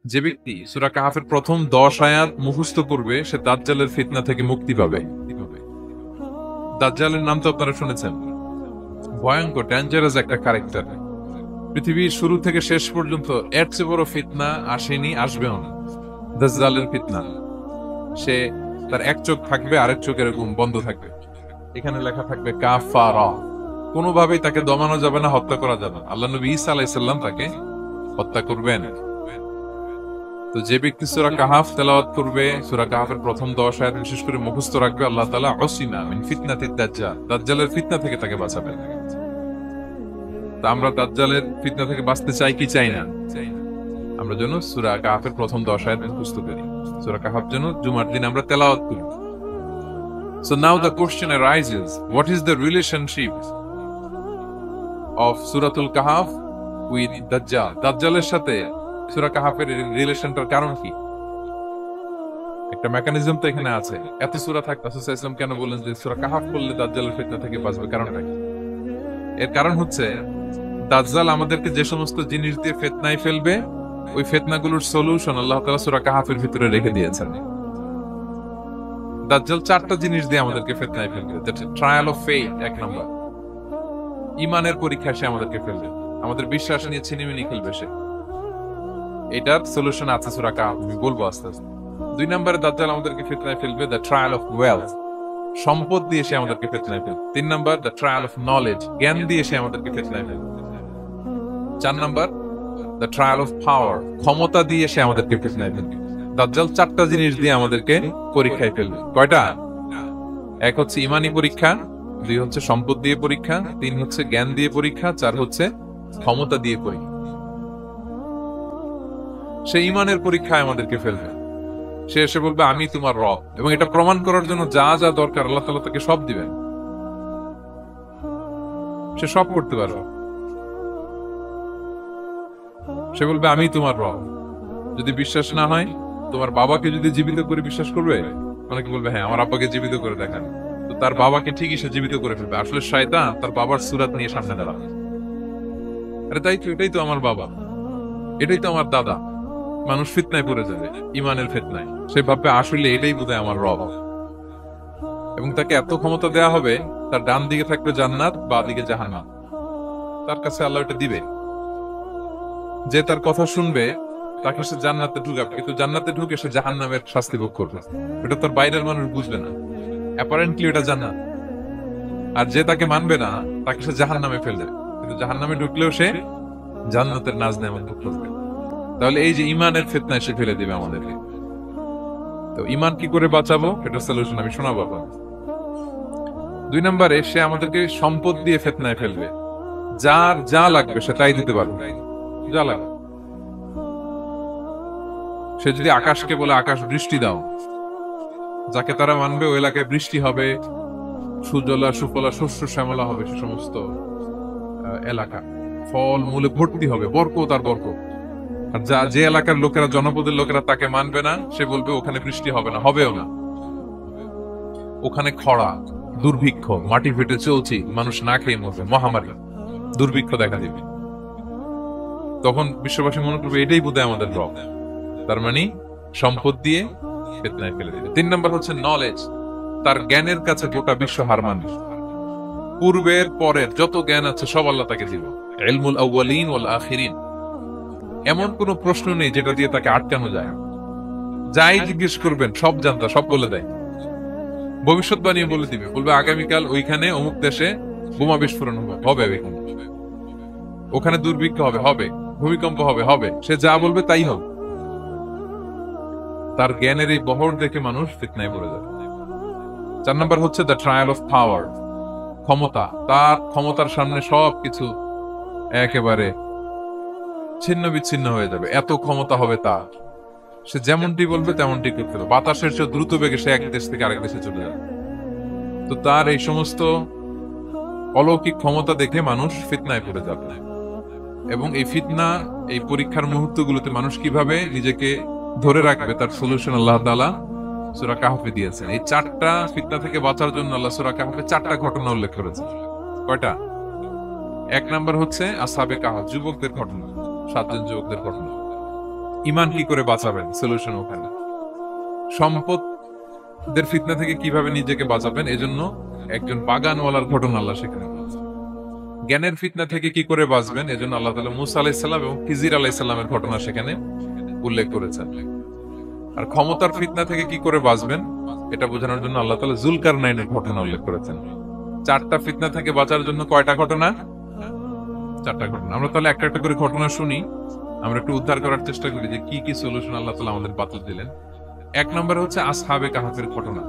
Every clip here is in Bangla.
যে ব্যক্তি সূরা কাহাফের প্রথম 10 আয়াত মুখস্থ করবে সে দাজ্জালের ফিতনা থেকে মুক্তি পাবে। দাজ্জালের নাম তো আপনারা শুনেছেন, ভয়ঙ্কর ডেঞ্জারাস একটা ক্যারেক্টার। পৃথিবীর শুরু থেকে শেষ পর্যন্ত এর চেয়ে বড় ফিতনা আসেনি, আসবেও না। দাজ্জালের ফিতনা, সে তার এক চোখ থাকবে, আরেক চোখ এরকম বন্ধ থাকবে, এখানে লেখা থাকবে কাফারা। কোনোভাবেই তাকে দমানো যাবে না, হত্যা করা যাবে না। আল্লাহ নবী ঈসা আলাইহিস সালাম তাকে হত্যা করবেন। তো যে ব্যক্তি সূরা কাহাফ তেলাওয়াত করবে, সূরা কাহাফের প্রথম 10 আয়াত বিশেষ করে মুখস্থ রাখবে, আল্লাহ তাআলা উসিমা মিন ফিতনাতিদ দাজ্জাল, দাজ্জালের ফিতনা থেকে তাকে বাঁচাবেন। তো আমরা দাজ্জালের ফিতনা থেকে বাঁচতে চাই কি চাই না? আমরা যেন সূরা কাহাফের প্রথম 10 আয়াত মুখস্থ করি, সূরা কাহাফ যেন জুমার দিন আমরা তেলাওয়াত করি। So now the question arises, what is the relationship of Suratul Kahf with Dajjal? দাজ্জালের সাথে সূরা কাহাফের রিলেশনটার কারণ কি? একটা মেকানিজম তো এখানে আছে। এত সূরা থাকতে রাসূল সাল্লাল্লাহু আলাইহি ওয়াসাল্লাম কেন বললেন যে সূরা কাহাফ পড়লে দাজ্জালের ফিতনা থেকে বাঁচবে? কারণটা কি? এর কারণ হচ্ছে দাজ্জাল আমাদেরকে যে সমস্ত জিনিস দিয়ে ফিতনায় ফেলবে, ওই ফিতনাগুলোর সলিউশন আল্লাহ তাআলা সূরা কাহাফের ভিতরে রেখে দিয়েছেন। দাজ্জাল 4টা জিনিস দিয়ে আমাদেরকে ফিতনায় ফেলবে। ট্রায়াল অফ ফেথ, এক নম্বর। ঈমানের পরীক্ষা সে আমাদেরকে ফেলবে, আমাদের বিশ্বাস নিয়ে ছিনিমিনি খেলবে সে। এটার সলিউশন আছে সূরা কাহাফ, আমি বলবো আস্তে আস্তে। 2 নম্বরে দাজ্জাল আমাদেরকে ফিতনায় ফেলবে দ্য ট্রায়াল অফ ওয়েলথ, সম্পদ দিয়ে সে আমাদেরকে ফিতনায় ফেলবে। 3 নম্বর দ্য ট্রায়াল অফ নলেজ, জ্ঞান দিয়ে সে আমাদেরকে ফিতনায় ফেলবে। 4 নম্বর দ্য ট্রায়াল অফ পাওয়ার, ক্ষমতা দিয়ে সে আমাদেরকে ফিতনায় ফেলবে। দাজ্জাল 4টা জিনিস দিয়ে আমাদেরকে পরীক্ষায় ফেলবে। কয়টা? 1 হচ্ছে ঈমানি পরীক্ষা, 2 হচ্ছে সম্পদ দিয়ে পরীক্ষা, 3 হচ্ছে জ্ঞান দিয়ে পরীক্ষা, 4 হচ্ছে ক্ষমতা দিয়ে পরীক্ষা। সে ঈমানের পরীক্ষায় আমাদেরকে ফেলবে। সে এসে বলবে আমি তোমার রব, এবং এটা প্রমাণ করার জন্য যা যা দরকার আল্লাহ তাআলা তাকে সব দিবেন, সে সব করতে পারবে। সে বলবে আমি তোমার রব। যদি বিশ্বাস না হয়, তোমার বাবাকে যদি জীবিত করে বিশ্বাস করবে, অনেকে বলবে হ্যাঁ আমার আব্বাকে জীবিত করে দেখান, তো তার বাবাকে ঠিকই সে জীবিত করে ফেলবে। আসলে শয়তান তার বাবার সুরাত নিয়ে সামনে দাঁড়াবে, আরে তাই তো, এটাই তো আমার বাবা, এটাই তো আমার দাদা। মানুষ ফিতনায় পড়ে যাবে, ঈমানের ফিতনায়। সে ভাববে আসলে এটাই বোধহয় আমার রব, এবং তাকে এত ক্ষমতা দেয়া হবে, তার ডান দিকে থাকবে জান্নাত, বাঁ দিকে জাহান্নাম। তার কাছে আল্লাহ এটা দিবে, যে তার কথা শুনবে তাকে সে জান্নাতে ঢুকাবে, কিন্তু জান্নাতে ঢুকে সে জাহান্নামের শাস্তি ভোগ করবে। এটা তার বাইরের মানুষ বুঝবে না, অ্যাপারেন্টলি এটা জান্নাত। আর যে তাকে মানবে না তাকে সে জাহান্নামে ফেলবে, কিন্তু জাহান্নামে ঢুকলেও সে জান্নাতের নাজ নেয়ামত ভোগ করবে। তাহলে এই যে ঈমানের ফিতনায় সে ফেলে দিবে আমাদেরকে। তো ঈমান কি করে বাঁচাবো, এটা সলিউশন আমি শোনাবো আপনাকে। 2 নম্বরে সে আমাদেরকে সম্পদ দিয়ে ফিতনায় ফেলবে। যার যা লাগবে সে তাই দিতে পারবে, যা লাগবে। সে যদি আকাশকে বলে আকাশ বৃষ্টি দাও, যাকে তারা মানবে ওই এলাকায় বৃষ্টি হবে, সুজলা সুফলা শস্য শ্যামলা হবে সে সমস্ত এলাকা, ফল মূলে ভর্তি হবে, বরকত আর বরকত। আর যে এলাকার লোকেরা, জনপদের লোকেরা তাকে মানবে না, সে বলবে ওখানে বৃষ্টি হবে না, হবেও না, ওখানে খরা, দুর্ভিক্ষ, মাটি ফেটে চলছি, মানুষ না খেয়ে মরবে, মহামারী, দুর্ভিক্ষ দেখা দিবে। তখন বিশ্ববাসী মনে করবে এটাই বোধহয় আমাদের রব। তার মানে সম্পদ দিয়ে ফিতনায় ফেলে দিবে। 3 নম্বর হচ্ছে নলেজ, তার জ্ঞানের কাছে গোটা বিশ্ব হার মানবে। পূর্বের পরের যত জ্ঞান আছে সব আল্লাহ তাকে দিবে। ইলমুল আউয়ালিন ওয়াল আখিরিন, এমন কোন প্রশ্ন নেই যেটা দিয়ে তাকে আটকানো যায়। যাই জিজ্ঞেস করবেন সব জানতা, সব বলে দেয়। ভবিষ্যৎবাণী বলে দিবে, বলবে আগামীকাল ওইখানে অমুক দেশে বোমা বিস্ফোরণ হবে, ওখানে দুর্ভিক্ষ হবে, ভূমিকম্প হবে, সে যা বলবে তাই হবে। তার জ্ঞানের এই বহর দেখে মানুষ ফিতনায় পড়ে যাবে। 4 নম্বর হচ্ছে দ্য ট্রায়াল অফ পাওয়ার, ক্ষমতা। তার ক্ষমতার সামনে সবকিছু একেবারে ছিন্ন বিচ্ছিন্ন হয়ে যাবে, এত ক্ষমতা হবে তার। সে যেমনটি বলবে তেমনটি করতে হবে, বাতাসের চেয়ে দ্রুত বেগে সে এক দেশ থেকে আরেক দেশে চলে যাবে। তো তার এই সমস্ত অলৌকিক ক্ষমতা দেখে মানুষ ফিতনায় পড়ে যাবে। এবং এই ফিতনা, এই পরীক্ষার মুহূর্তগুলোতে মানুষ কিভাবে নিজেকে ধরে রাখবে তার সলিউশন আল্লাহ তাআলা সূরা কাহফে দিয়েছেন। এই 4টা ফিতনা থেকে বাঁচার জন্য আল্লাহ সূরা কাহফে 4টা ঘটনা উল্লেখ করেছেন। কয়টা? 1 নম্বর হচ্ছে আসহাবে কাহফ, যুবকদের ঘটনা, 7 জন যুবকদের ঘটনা। ইমান কি করে বাঁচাবেন, সলিউশন ওখানে। সম্পদের ফিতনা থেকে কিভাবে নিজেকে বাঁচাবেন, এজন্য একজন বাগানওয়ালার ঘটনা আল্লাহ সেখানে বলেছেন। জ্ঞানের ফিতনা থেকে কি করে বাঁচবেন, এজন্য আল্লাহ তাআলা মুসা আলাইহিস সালাম এবং খিজির আলাইহিস সালামের ঘটনা সেখানে উল্লেখ করেছেন। আর ক্ষমতার ফিতনা থেকে কি করে বাঁচবেন এটা বোঝানোর জন্য আল্লাহ তাআলা যুলকারনাইনের ঘটনা উল্লেখ করেছেন। চারটা ফিতনা থেকে বাঁচার জন্য কয়টা ঘটনা? চারটা ঘটনা। আমরা তাহলে একটা একটা করে ঘটনা শুনি, আমরা একটু উদ্ধার করার চেষ্টা করি যে কি কি সলিউশন আল্লাহ তাআলা আমাদের বাতল দিলেন। এক নম্বরে হচ্ছে আসহাবে কাহাফের ঘটনা।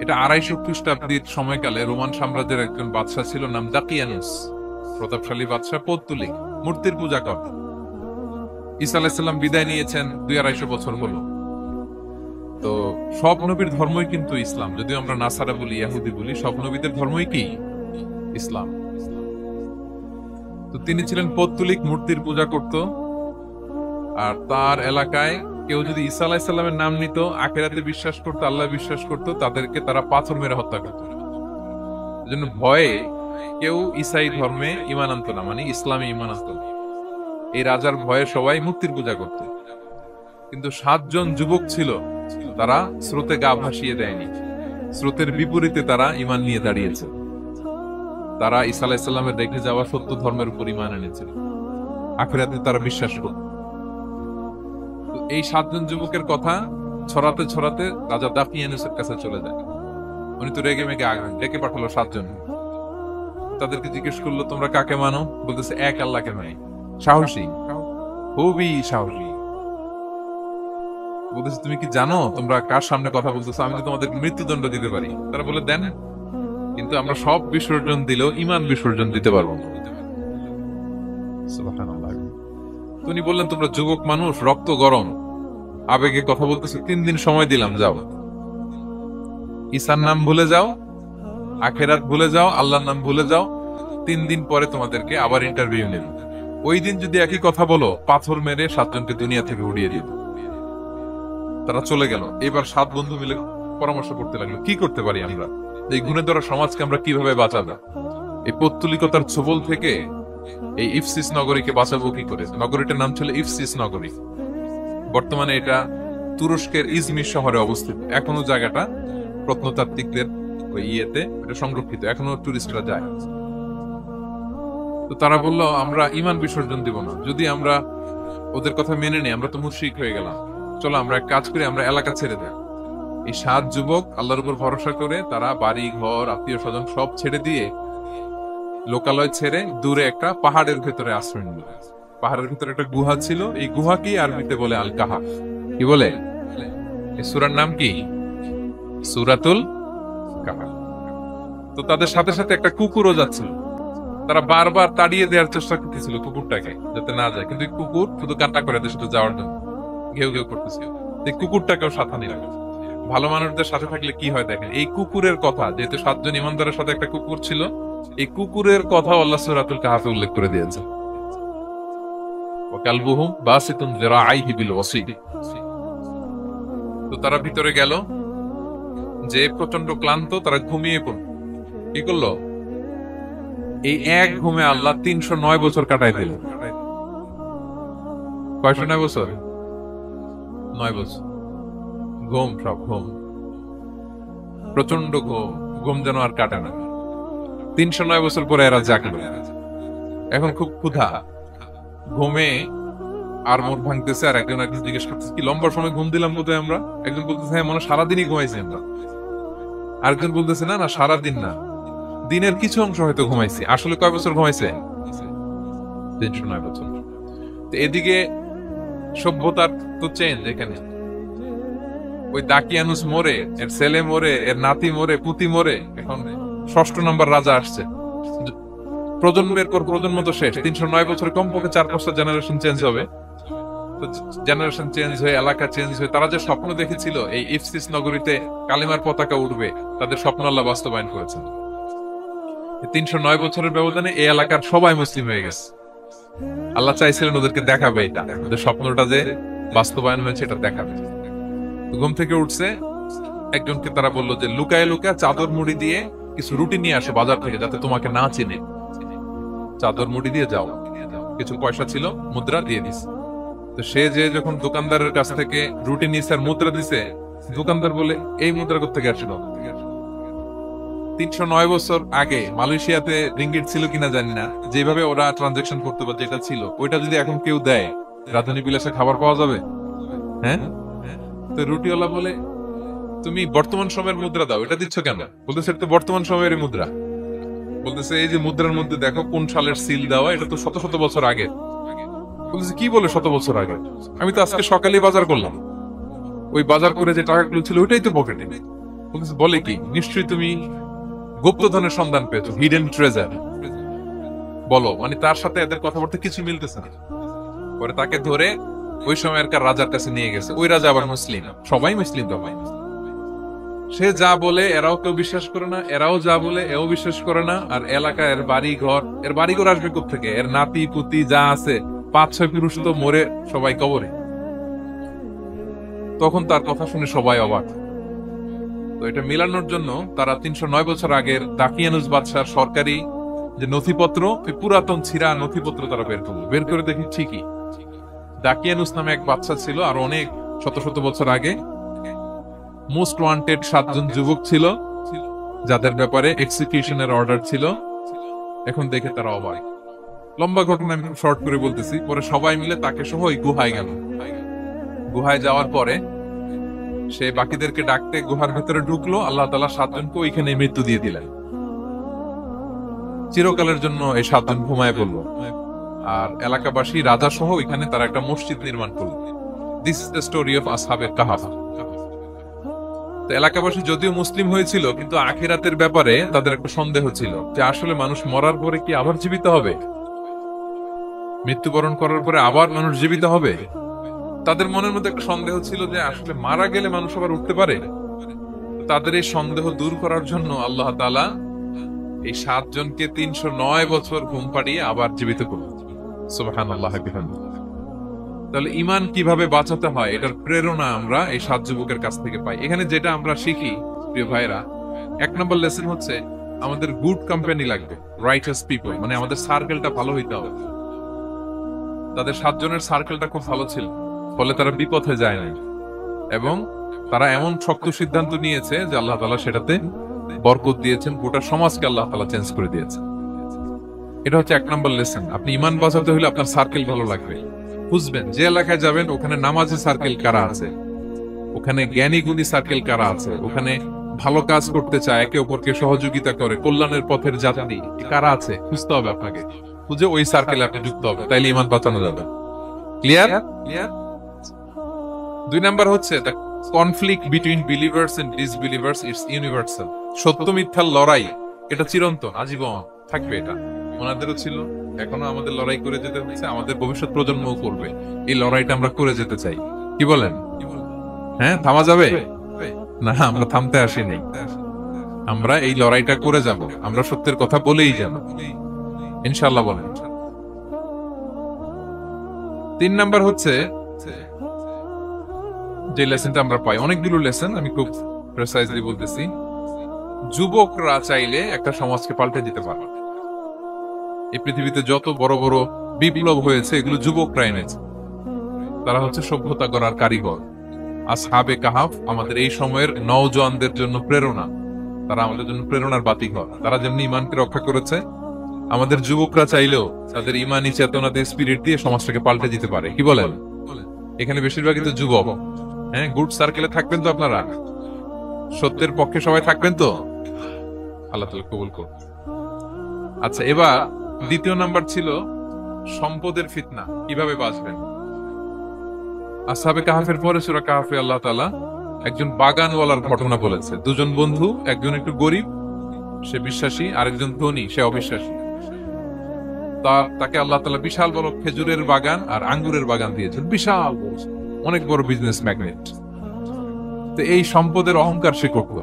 এটা 250 খ্রিস্টাব্দের সময়কালে রোমান সাম্রাজ্যের একজন বাদশাহ ছিল, নাম দাকিয়ানুস। প্রতাপশালী বাদশাহ, পৌত্তলিক, মূর্তির পূজা করত। ঈসা আলাইহিস সালাম বিদায় নিয়েছেন 200-250 বছর হলো। তো সব নবীর ধর্মই কিন্তু ইসলাম, যদিও আমরা নাসারা বলি, ইহুদি বলি, সব নবীদের ধর্মই কি ইসলাম। তো তিনি ছিলেন পৌত্তলিক, মূর্তির পূজা করত। আর তার এলাকায় কেউ যদি ঈসা আলাইহিস সালামের নাম নিত, আখিরাতে বিশ্বাস করত, আল্লাহ বিশ্বাস করত, তাদেরকে তারা পাথর মেরে হত্যা করত। এজন্য ভয়ে কেউ ঈসাই ধর্মে ঈমান আনত না, মানে ইসলামে ঈমান আনত না। এই রাজার ভয়ে সবাই মূর্তির পূজা করত। কিন্তু 7 জন যুবক ছিল, তারা স্রোতে গা ভাসিয়ে দেয়নি। স্রোতের বিপরীতে তারা ঈমান নিয়ে দাঁড়িয়েছে। তারা ঈসা আলাইহিস সালামের রেখে যাওয়া সত্য ধর্মের উপর ঈমান এনেছিল, আখিরাতে তারা বিশ্বাস করত। এই 7 জন যুবকের কথা ছড়াতে ছড়াতে রাজা দাকিয়ানুসের কাছে চলে যায়। উনি তো রেগে মেগে ডেকে পাঠালো 7 জন। তাদেরকে জিজ্ঞেস করলো, তোমরা কাকে মানো? বলতেছে এক আল্লাহকে মানি। সাহসী, খুবই সাহসী। বলতেছে তুমি কি জানো তোমরা কার সামনে কথা বলতেছো? আমি তো তোমাদের মৃত্যুদণ্ড দিতে পারি। তারা বলে দেন, কিন্তু আমরা সব বিসর্জন দিলেও ঈমান বিসর্জন দিতে পারবো না। সুবহানাল্লাহ। উনি বললেন, তোমরা যুবক মানুষ, রক্ত গরম, আবেগে কথা বলতেছো, 3 দিন সময় দিলাম, যাও। ঈসার নাম ভুলে যাও, আখিরাত ভুলে যাও, আল্লাহর নাম ভুলে যাও। 3 দিন পরে তোমাদেরকে আবার ইন্টারভিউ নেব। ওই দিন যদি একই কথা বলো, পাথর মেরে 7 জনকে দুনিয়া থেকে উড়িয়ে দিব। তারা চলে গেল। এবার 7 বন্ধু মিলে পরামর্শ করতে লাগলো, কি করতে পারি আমরা, এই গুণে ধরা সমাজকে আমরা কিভাবে বাঁচাবো, এই পৌত্তলিকতার ছোবল থেকে এই ইফসিস নগরীকে বাঁচাবো কি করে। নগরীটার নাম ছিল ইফসিস নগরী। বর্তমানে এটা তুরস্কের ইজমির শহরে অবস্থিত। এখনো জায়গাটা প্রত্নতাত্ত্বিকদের ওই ইয়েতে এটা সংরক্ষিত, এখনো টুরিস্টরা যায়। তো তারা বলল, আমরা ঈমান বিসর্জন দিব না, যদি আমরা ওদের কথা মেনে নেই আমরা তো মুশরিক হয়ে গেলাম। চলো আমরা এক কাজ করি, আমরা এলাকা ছেড়ে দেই। এই 7 যুবক আল্লাহর উপর ভরসা করে তারা বাড়ি ঘর, আত্মীয় স্বজন সব ছেড়ে দিয়ে, লোকালয় ছেড়ে দূরে একটা পাহাড়ের ভেতরে আশ্রয় নিল। পাহাড়ের ভেতরে একটা গুহা ছিল, এই গুহাকে আরবিতে বলে আল কাহাফ। কি বলে? এই সূরার নাম কি? সূরাতুল কাহাফ। তো তাদের সাথে সাথে একটা কুকুরও যাচ্ছিল। তারা বারবার তাড়িয়ে দেওয়ার চেষ্টা করতেছিল কুকুরটাকে, যাতে না যায়, কিন্তু কুকুর শুধু কান্না করে এদের সাথে যাওয়ার জন্য ঘেউ ঘেউ করতেছিল। এই কুকুরটাকেও সাথে নিল। ভালো মানুষদের সাথে থাকলে কি হয় দেখেন, এই কুকুরের কথা, যেহেতু 7 জন ইমানদারের সাথে একটা কুকুর ছিল, এই কুকুরের কথা আল্লাহ সূরাতুল কাহাফে উল্লেখ করে দিয়েছে। ওয়াকালবুহুম বাসিতুন যিরাআইহি বিল ওয়াসিদ। তো তারা ভিতরে গেল, যে প্রচন্ড ক্লান্ত, তারা ঘুমিয়ে পড়ল। কি করলো? এই এক ঘুমে আল্লাহ 309 বছর কাটাই দিল। কয়শো 9 বছর? 9 বছর ঘুম, সব ঘুম, প্রচন্ড ঘুম, ঘুম যেন আর কাটে না। 309 বছর পরে এরা জাগলো। এখন খুব ক্ষুধা, ঘুমে আর মোট ভাঙতেছে। আর একজন জিজ্ঞেস করতেছে, কি লম্বা সময় ঘুম দিলাম বোধহয় আমরা? একজন বলতেছে, হ্যাঁ মনে সারাদিনই ঘুমাইছি আমরা। আরেকজন বলতেছে, না না সারাদিন না, দিনের কিছু অংশ হয়তো ঘুমাইছি। আসলে কয় বছর ঘুমাইছে? 309 বছর। তো এদিকে সভ্যতার তো চেঞ্জ। এখানে ওই দাকিয়ানুস মরে, এর ছেলে মরে, এর নাতি মরে, পুতি মরে, এখন 6ষ্ঠ নম্বর রাজা আসছে। প্রজন্মের পর প্রজন্ম তো শেষ। 309 বছরে কমপক্ষে 4-5টা জেনারেশন চেঞ্জ হবে। তো জেনারেশন চেঞ্জ হয়ে, এলাকা চেঞ্জ হয়ে, তারা যে স্বপ্ন দেখেছিল এই ইফসিস নগরীতে কালিমার পতাকা উঠবে, তাদের স্বপ্ন আল্লাহ বাস্তবায়ন করেছেন। 309 বছরের ব্যবধানে এই এলাকার সবাই মুসলিম হয়ে গেছে। আল্লাহ চাইছিলেন ওদেরকে দেখাবে, এটা ওদের স্বপ্নটা যে বাস্তবায়ন হয়েছে এটা দেখাবে। ঘুম থেকে উঠছে, একজনকে তারা বললো যে লুকায় লুকায় চাদর মুড়ি দিয়ে কিছু রুটি নিয়ে আসো বাজার থেকে, যাতে তোমাকে না চিনে। চাদর মুড়ি দিয়ে যাও। কিছু পয়সা ছিল, মুদ্রা দিয়ে দিস। তো সে যে যখন দোকানদারের কাছ থেকে রুটি নিছে আর মুদ্রা দিছে, দোকানদার বলে এই মুদ্রা কোত্থেকে আসলো? 309 বছর আগে মালয়েশিয়াতে রিঙ্গিট ছিল কিনা জানি না, যেভাবে ওরা ট্রানজাকশন করতে পারে যেটা ছিল, ওইটা যদি এখন কেউ দেয় রাজধানী বিলাসে খাবার পাওয়া যাবে? হ্যাঁ। তো রুটিওয়ালা বলে তুমি বর্তমান সময়ের মুদ্রা দাও, এটা দিচ্ছ কেন? বলতেছে এটা তো বর্তমান সময়ের মুদ্রা। বলতেছে এই যে মুদ্রার মধ্যে দেখো কোন সালের সিল দেওয়া, এটা তো শত শত বছর আগে। বলতেছে কি বলে শত বছর আগে? আমি তো আজকে সকালে বাজার করলাম, ওই বাজার করে যে টাকাগুলো ছিল ওইটাই তো পকেটে। বলতেছে বলে কি, নিশ্চয়ই তুমি গুপ্তধনের সন্ধান পেয়েছো, হিডেন ট্রেজার। বলো, মানে তার সাথে এদের কথাবার্তা কিছু মিলতেছে না। পরে তাকে ধরে ওই সময়কার রাজার কাছে নিয়ে গেছে। ওই রাজা আবার মুসলিম, সবাই মুসলিম তো ভাই। সে যা বলে এরাও কেউ বিশ্বাস করে না, এরাও যা বলে এও বিশ্বাস করে না। আর এলাকা এর বাড়ি ঘর আসবে কোত্থেকে? এর নাতি পুতি যা আছে 5-6 পুরুষ তো মরে সবাই কবরে। তখন তার কথা শুনে সবাই অবাক। তো এটা মিলানোর জন্য তারা 309 বছর আগের দাকিয়ানুস বাদশার সরকারি যে নথিপত্র, পুরাতন ছিঁড়া নথিপত্র তারা বের করে দেখি ঠিকই দাকিয়ানুস নামে এক বাদশা ছিল, আর অনেক শত শত বছর আগে মোস্ট ওয়ান্টেড 7 জন যুবক ছিল যাদের ব্যাপারে এক্সিকিউশনের অর্ডার ছিল। এখন দেখে তারা অবাক। লম্বা ঘটনা আমি শর্ট করে বলতেছি। পরে সবাই মিলে তাকে সহ ওই গুহায় গেল। গুহায় যাওয়ার পরে সে বাকিদেরকে ডাকতে গুহার ভেতরে ঢুকলো। আল্লাহ তাআলা 7 জনকে ওইখানে মৃত্যু দিয়ে দিলেন। চিরকালের জন্য এই 7 জন ঘুমায় পড়লো। আর এলাকাবাসী রাজা সহ ওইখানে তারা একটা মসজিদ নির্মাণ করলো। This is the story of আসহাবে কাহাফ। তো এলাকাবাসী যদিও মুসলিম হয়েছিল, কিন্তু আখিরাতের ব্যাপারে তাদের একটা সন্দেহ ছিল যে আসলে মানুষ মরার পরে কি আবার জীবিত হবে? মৃত্যুবরণ করার পরে আবার মানুষ জীবিত হবে? তাদের মনের মধ্যে একটা সন্দেহ ছিল যে আসলে মারা গেলে মানুষ আবার উঠতে পারে। তাদের এই সন্দেহ দূর করার জন্য আল্লাহ তাআলা এই 7 জনকে 309 বছর ঘুম পাড়িয়ে আবার জীবিত করলেন। সুবহানাল্লাহ। তাহলে ঈমান কিভাবে বাঁচাতে হয় এটার প্রেরণা আমরা এই 7 যুবকের কাছ থেকে পাই। এখানে যেটা আমরা শিখি প্রিয় ভাইরা, 1 নম্বর লেসন হচ্ছে আমাদের গুড কোম্পানি লাগবে, রাইটাস পিপল, মানে আমাদের সার্কেলটা ভালো হইতে হবে। তাদের 7 জনের সার্কেলটা খুব ভালো ছিল, ফলে তারা বিপথে যায় নাই এবং তারা এমন শক্ত সিদ্ধান্ত নিয়েছে যে আল্লাহ তাআলা সেটাতে বরকত দিয়েছেন, গোটা সমাজকে আল্লাহ তাআলা চেঞ্জ করে দিয়েছেন। এটা হচ্ছে 1 নম্বর লেসন। আপনি ঈমান বাঁচাতে হলে আপনার সার্কেল ভালো লাগবে। বুঝবেন যে এলাকায় যাবেন ওখানে নামাজি সার্কেল কারা আছে, ওখানে জ্ঞানী গুণী সার্কেল কারা আছে, ওখানে ভালো কাজ করতে চায়, একে অপরকে সহযোগিতা করে, কল্যাণের পথের যাত্রী কারা আছে খুঁজতে হবে আপনাকে। খুঁজে ওই সার্কেলে আপনি যুক্ত হবে, তাইলে ঈমান বাঁচানো যাবে। ক্লিয়ার? 2 নাম্বার হচ্ছে the conflict between believers and disbelievers it's universal. সত্য মিথ্যার লড়াই এটা চিরন্তন, আজীবন থাকবে। এটা ওনাদেরও ছিল, এখনো আমাদের লড়াই করে যেতে হচ্ছে, আমাদের ভবিষ্যৎ প্রজন্মও করবে। এই লড়াইটা আমরা করে যেতে চাই। কি বলেন? হ্যাঁ, থামা যাবে না? আমরা থামতে আসিনি, আমরা এই লড়াইটা করে যাব। আমরা সত্যের কথা বলেই যাব ইনশাআল্লাহ। বলেন। 3 নাম্বার হচ্ছে যে লেসনটা আমরা পাই, অনেকগুলো লেসন, আমি খুব প্রেসাইজলি বলতেছি। যুবকরা চাইলে একটা সমাজকে পাল্টে দিতে পারে। এই পৃথিবীতে যত বড় বড় বিপ্লব হয়েছে এগুলো যুবকরা এনেছে। তারা হচ্ছে সভ্যতা গড়ার কারিগর। আসহাবে কাহাফ আমাদের এই সময়ের নওজওয়ানদের জন্য প্রেরণা। তারা আমাদের জন্য প্রেরণার বাতিঘর। তারা যেমনি ঈমানকে রক্ষা করেছে, আমাদের যুবকরা চাইলেও তাদের ঈমানি চেতনাতে স্পিরিট দিয়ে সমাজটাকে পাল্টে দিতে পারে। কি বলেন? এখানে বেশিরভাগই তো যুবক। হ্যাঁ, গুড সার্কেলে থাকবেন তো আপনারা? সত্যের পক্ষে সবাই থাকবেন তো? আল্লাহ তাআলা কবুল করুন। আচ্ছা, এবার 2 নাম্বার ছিল সম্পদের ফিতনা, কিভাবে বাঁচবেন। আসহাবে কাহাফের পরে সূরা কাহাফে আল্লাহ তাআলা একজন বাগানওয়ালার ঘটনা বলেছে। 2 জন বন্ধু, একজন একটু গরিব, সে বিশ্বাসী, আরেকজন ধনী, সে অবিশ্বাসী। তাকে আল্লাহ তাআলা বিশাল বড় খেজুরের বাগান আর আঙ্গুরের বাগান দিয়েছেন, বিশাল বড়, অনেক বড় বিজনেস ম্যাগনেট। তো এই সম্পদের অহংকার সে করত।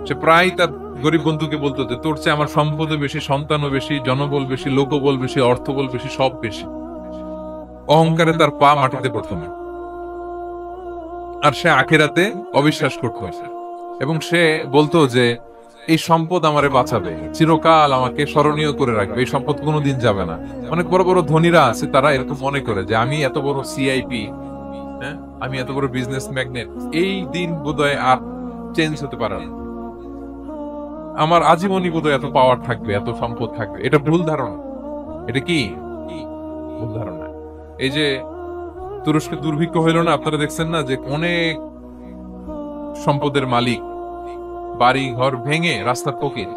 সে প্রায় তার গরিব বন্ধুকে বলতো যে তোর চেয়ে আমার সম্পদও বেশি, সন্তানও বেশি, জনবল বেশি, লোকবল বেশি, অর্থবল বেশি, সব বেশি। অহংকারে তার পা মাটিতে পড়ত না। আর সে আখিরাতে অবিশ্বাস করত এবং সে বলতো যে এই সম্পদ আমারে বাঁচাবে, চিরকাল আমাকে স্মরণীয় করে রাখবে, এই সম্পদ কোনোদিন যাবে না। অনেক বড় বড় ধনীরা আছে, তারা এরকম মনে করে যে আমি এত বড় সিআইপি, হ্যাঁ, আমি এত বড় বিজনেস ম্যাগনেট, এই দিন বোধহয় আর চেঞ্জ হতে পারে না, আমার আজীবনই বোধহয় এত পাওয়ার থাকবে, এত সম্পদ থাকবে। এটা ভুল ধারণা। এটা কি ভুল ধারণা? এই যে তুরস্কে দুর্ভিক্ষ হইল না, আপনারা দেখছেন না যে অনেক সম্পদের মালিক বাড়ি ঘর ভেঙে রাস্তার ফকির।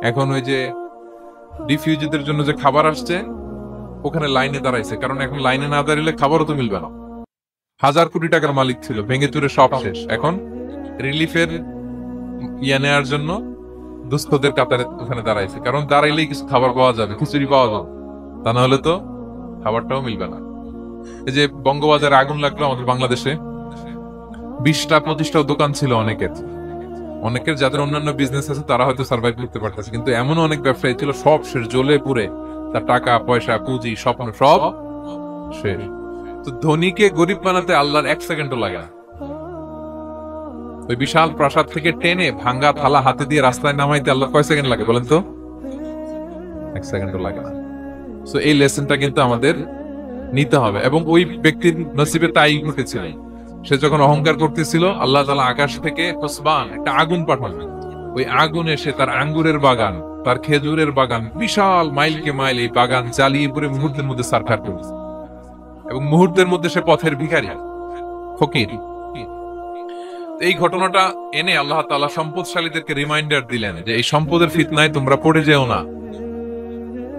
এখন ওই যে রিফিউজিদের জন্য যে খাবার আসছে, ওখানে লাইনে দাঁড়াইছে, কারণ এখন লাইনে না দাঁড়ালে খাবারও তো মিলবে না। 1000 কোটি টাকার মালিক ছিল, ভেঙে চুরে সব শেষ। এখন রিলিফের নেওয়ার জন্য দুস্থদের কাতারে ওখানে দাঁড়াইছে, কারণ দাঁড়াইলেই কিছু খাবার পাওয়া যাবে, খিচুড়ি পাওয়া যাবে, তা না হলে তো খাবারটাও মিলবে না। এই যে বঙ্গবাজারে আগুন লাগলো আমাদের বাংলাদেশে, 20টা-25টাও দোকান ছিল অনেকের যাদের অন্যান্য বিজনেস আছে তারা হয়তো সার্ভাইভ করতে পারতেছে, কিন্তু এমন অনেক ব্যবসায়ী ছিল সব শেষ, জ্বলে পুড়ে, তার টাকা পয়সা পুঁজি স্বপ্ন সব শেষ। তো ধনীকে গরিব বানাতে আল্লাহর 1 সেকেন্ডও লাগে না। ওই বিশাল প্রাসাদ থেকে টেনে ভাঙ্গা থালা হাতে দিয়ে রাস্তায় নামাইতে আল্লাহ কয় সেকেন্ড লাগে বলেন তো? 1 সেকেন্ডও লাগে না। সো এই লেসনটা কিন্তু আমাদের নিতে হবে। এবং ওই ব্যক্তির নসিবে তাই ঘটেছিল, সে যখন অহংকার করতেছিল, আল্লাহ তাআলা আকাশ থেকে ফসবান একটা আগুন পাঠান, ওই আগুন এসে তার আঙ্গুরের বাগান, তার খেজুরের বাগান, বিশাল মাইলকে মাইল এই বাগান জ্বালিয়ে পুরো মুহূর্তের মধ্যে সারখার করেছে, এবং মুহূর্তের মধ্যে সে পথের ভিখারি, ফকির। এই ঘটনাটা এনে আল্লাহ তাআলা সম্পদশালীদেরকে রিমাইন্ডার দিলেন যে এই সম্পদের ফিতনায় তোমরা পড়ে যেও না।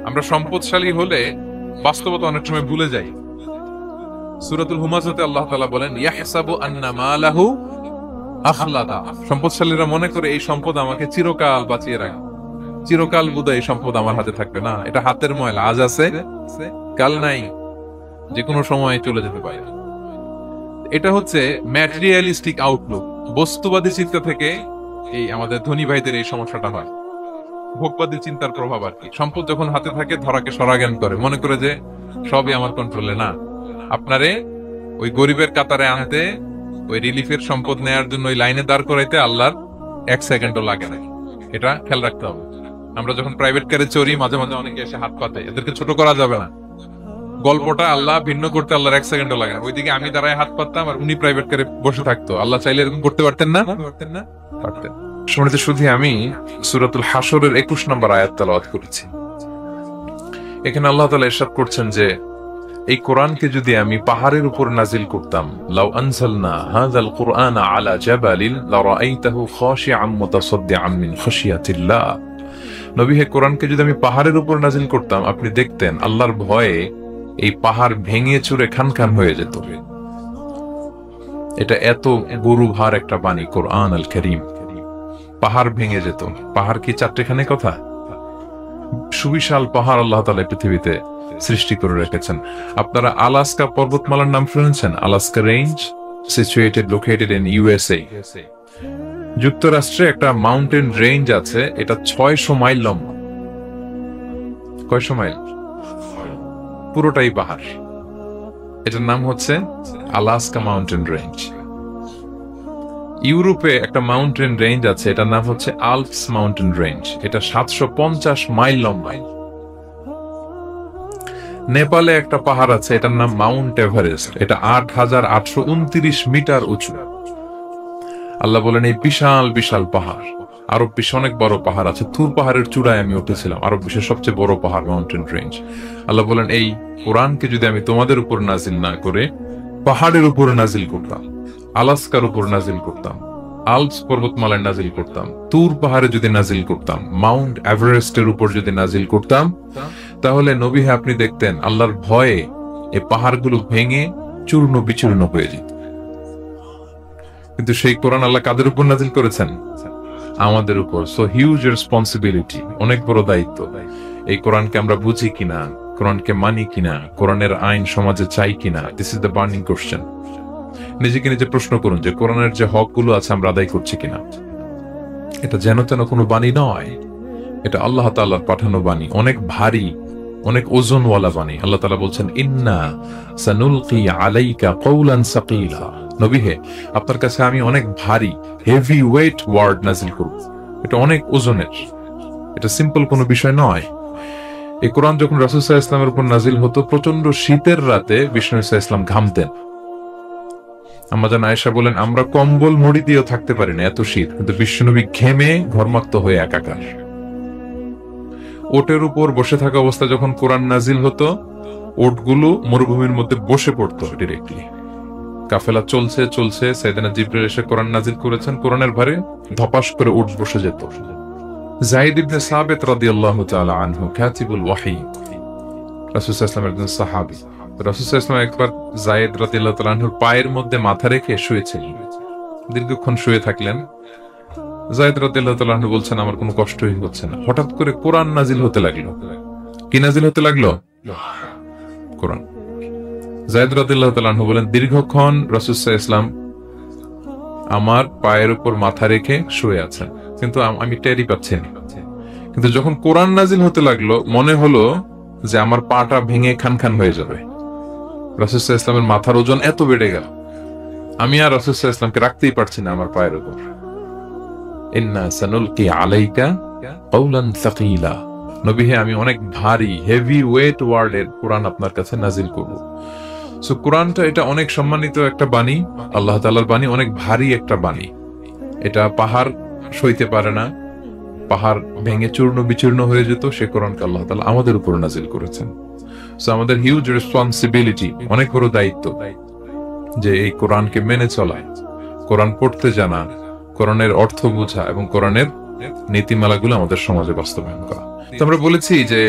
আমরা সম্পদশালী হলে বাস্তবতা অনেক সময় ভুলে যাই। সূরাতুল হুমাযাতে আল্লাহ তাআলা বলেন, ইয়াহসাবু আন্না মালাহু আখলাদা। সম্পদশালীরা মনে করে এই সম্পদ আমাকে চিরকাল বাঁচিয়ে রাখবে, চিরকাল বোধহয় এই সম্পদ আমার হাতে থাকবে না। এটা হাতের ময়লা, আজ আছে কাল নাই, যে কোনো সময় চলে যেতে পারে। এটা হচ্ছে ম্যাটেরিয়ালিস্টিক আউটলুক, বস্তুবাদী চিন্তা থেকে এই আমাদের ধনী ভাইদের এই সমস্যাটা হয়। ভোগবাদী চিন্তার প্রভাব আর কি। সম্পদ যখন হাতে থাকে ধরাকে সরাজ্ঞান করে, মনে করে যে সবই আমার কন্ট্রোলে। না, আপনারে ওই গরিবের কাতারে আনতে, ওই রিলিফের সম্পদ নেয়ার জন্য ওই লাইনে দাঁড় করাইতে আল্লাহর 1 সেকেন্ডও লাগে না। এটা খেয়াল রাখতে হবে। আমরা যখন প্রাইভেট কারে চড়ি, মাঝে মাঝে অনেকে এসে হাত পাতে, এদেরকে ছোট করা যাবে না। গল্পটা আল্লাহ ভিন্ন করতে আল্লাহর 1 সেকেন্ডও লাগে না। ওইদিকে আমি দাঁড়ায় হাত পাততাম আর উনি প্রাইভেট কারে বসে থাকতো। আল্লাহ চাইলে এরকম করতে পারতেন না? পারতেন। শুনতে শুধু আমি সূরাতুল হাশরের 21 নম্বর আয়াত তেলাওয়াত করেছি। এখানে আল্লাহ তাআলা ইরশাদ করছেন যে এই কোরআনকে যদি আমি পাহাড়ের উপর নাজিল করতাম, লাউ আনজালনা হাযাল কুরআনা আলা জাবালিন লারাআইতাহু খাশিআম মুতাসাদ্দিআম মিন খাশিয়াতিল্লাহ। নবী হে, কোরআনকে যদি আমি পাহাড়ের উপর নাজিল করতাম, আপনি দেখতেন আল্লাহর ভয়ে এই পাহাড় ভেঙে চুরে খান খান হয়ে যেত। এটা এত গরু ভার একটা বাণী কোরআন আল কারীম, পাহাড় ভেঙে যেত। পাহাড় কি চারটেখানে কথা? সুবিশাল পাহাড় আল্লাহ তাআলা পৃথিবীতে সৃষ্টি করে রেখেছেন। আপনারা আলাস্কা পর্বতমালার নাম শুনেছেন? Alaska range, located in USA. যুক্তরাষ্ট্রে একটা মাউন্টেন রেঞ্জ আছে, এটা 600 মাইল লম্বা। কয়শো মাইল? পুরোটাই পাহাড়। এটার নাম হচ্ছে আলাস্কা মাউন্টেন রেঞ্জ। ইউরোপে একটা মাউন্টেন রেঞ্জ আছে, এটার নাম হচ্ছে আল্পস মাউন্টেন রেঞ্জ। এটা 750 মাইল লম্বা। নেপালে একটা পাহাড় আছে, এটার নাম মাউন্ট এভারেস্ট। এটা 8829 মিটার উঁচু। আল্লাহ বলেন এই বিশাল বিশাল পাহাড়। আরব বিশ্বে অনেক বড় পাহাড় আছে। তুর পাহাড়ের চূড়ায় আমি উঠেছিলাম, আরব বিশ্বের সবচেয়ে বড় পাহাড় মাউন্টেন রেঞ্জ। আল্লাহ বলেন এই কোরআনকে যদি আমি তোমাদের উপর নাজিল না করে পাহাড়ের উপর নাজিল করতাম, আলাস্কার উপর নাজিল করতাম, আল্পস পর্বতমালায় নাজিল করতাম, তুর পাহাড়ে যদি নাজিল করতাম, মাউন্ট এভারেস্টের উপর যদি নাজিল করতাম, তাহলে নবী হে আপনি দেখতেন আল্লাহর ভয়ে এই পাহাড়গুলো ভেঙে চূর্ণ বিচূর্ণ হয়ে যেত। কিন্তু সেই কোরআন আল্লাহ কাদের উপর নাজিল করেছেন? আমাদের উপর। সো হিউজ রেসপন্সিবিলিটি, অনেক বড় দায়িত্ব। এই কোরআনকে আমরা বুঝি কিনা, কোরআনকে মানি কিনা, কোরআনের আইন সমাজে চাই কিনা, this is the burning question. নিজেকে নিজে প্রশ্ন করুন যে কোরআনের যে হকগুলো আছে আমরা আদায় করছি কিনা। এটা যেন তেন কোনো বাণী নয়, এটা আল্লাহ তাআলার পাঠানো বাণী, অনেক ভারী, অনেক ওজনওয়ালা বাণী। আল্লাহ তাআলা বলছেন ইন্না সানুলকি আলাইকা কওলান সাকিলা। নবী হে, আপনার কাছে আমি অনেক ভারী, হেভি ওয়েট ওয়ার্ড নাজিল করব, এটা অনেক ওজনের, এটা সিম্পল কোনো বিষয় নয়। এই কোরআন যখন রাসূল সাল্লাল্লাহু আলাইহি ওয়াসাল্লামের উপর নাজিল হতো, প্রচন্ড শীতের রাতে বিষ্ণু সাল্লাল্লাহু আলাইহি ওয়াসাল্লাম ঘামতেন। আম্মাজান আয়েশা বলেন, আমরা কম্বল মুড়ি দিয়েও থাকতে পারি না, এত শীত, কিন্তু বিশ্বনবী ঘেমে ঘর্মাক্ত হয়ে একাকার। ওটের উপর বসে থাকা অবস্থা যখন কোরআন নাজিল হতো, ওটগুলো মরুভূমির মধ্যে বসে পড়তো ডিরেক্টলি। কাফেলা চলছে চলছে, সাইয়েদনা জিবরাইল এসে কোরআন নাজিল করেছেন, কোরআনের ভারে ধপাস করে উট বসে যেত। যায়েদ ইবনে সাবিত রাদিয়াল্লাহু তাআলা আনহু কাতিবুল ওয়াহী, রাসূল সাল্লাল্লাহু আলাইহি ওয়াসাল্লামের একজন সাহাবী। রাসূল সাল্লাল্লাহু আলাইহি ওয়াসাল্লাম একবার যায়েদ রাদিয়াল্লাহু তাআলা আনহুর পায়ের মধ্যে মাথা রেখে শুয়েছিলেন, দীর্ঘক্ষণ শুয়ে থাকলেন। যায়েদ রাদিয়াল্লাহু তাআলা আনহু বলছেন, আমার কোনো কষ্টই হচ্ছে না। হঠাৎ করে কোরআন নাজিল হতে লাগলো। কি নাজিল হতে লাগলো? কোরআন। যায়েদ রাদিয়াল্লাহু তাআলা আনহু বলেন, দীর্ঘক্ষণ রাসূল সাল্লাল্লাহু আলাইহি ওয়াসাল্লাম আমার পায়ের উপর মাথা রেখে শুয়ে আছেন, কিন্তু আমি টেরই পাচ্ছি না। কিন্তু যখন কোরআন নাজিল হতে লাগলো, মনে হলো যে আমার পাটা ভেঙে খান খান হয়ে যাবে। রাসূল সাল্লাল্লাহু আলাইহি ওয়াসাল্লামের মাথার ওজন এত বেড়ে গেল, আমি আর রাসূল সাল্লাল্লাহু আলাইহি ওয়াসাল্লামকে রাখতেই পারছি না আমার পায়ের উপর। ইন্না সানুলকি আলাইকা কাওলান সাকিলা, নবী হে, আমি অনেক ভারী, হেভি ওয়েট ওয়ার্ডের কোরআন আপনার কাছে নাজিল করব। সো কোরআনটা এটা অনেক সম্মানিত একটা বাণী, আল্লাহ তাআলার বাণী, অনেক ভারী একটা বাণী। এটা পাহাড় সইতে পারে না, পাহাড় ভেঙে চূর্ণ বিচূর্ণ হয়ে যেত, সে কোরআনকে আল্লাহ তাআলা আমাদের উপর নাজিল করেছেন। সো আমাদের হিউজ রেসপন্সিবিলিটি, অনেক বড় দায়িত্ব, যে এই কোরআনকে মেনে চলা, কোরআন পড়তে জানা, কোরআনের অর্থ বোঝা এবং কোরআনের নীতিমালাগুলো আমাদের সমাজে বাস্তবায়ন করা। তো আমরা বলেছি যে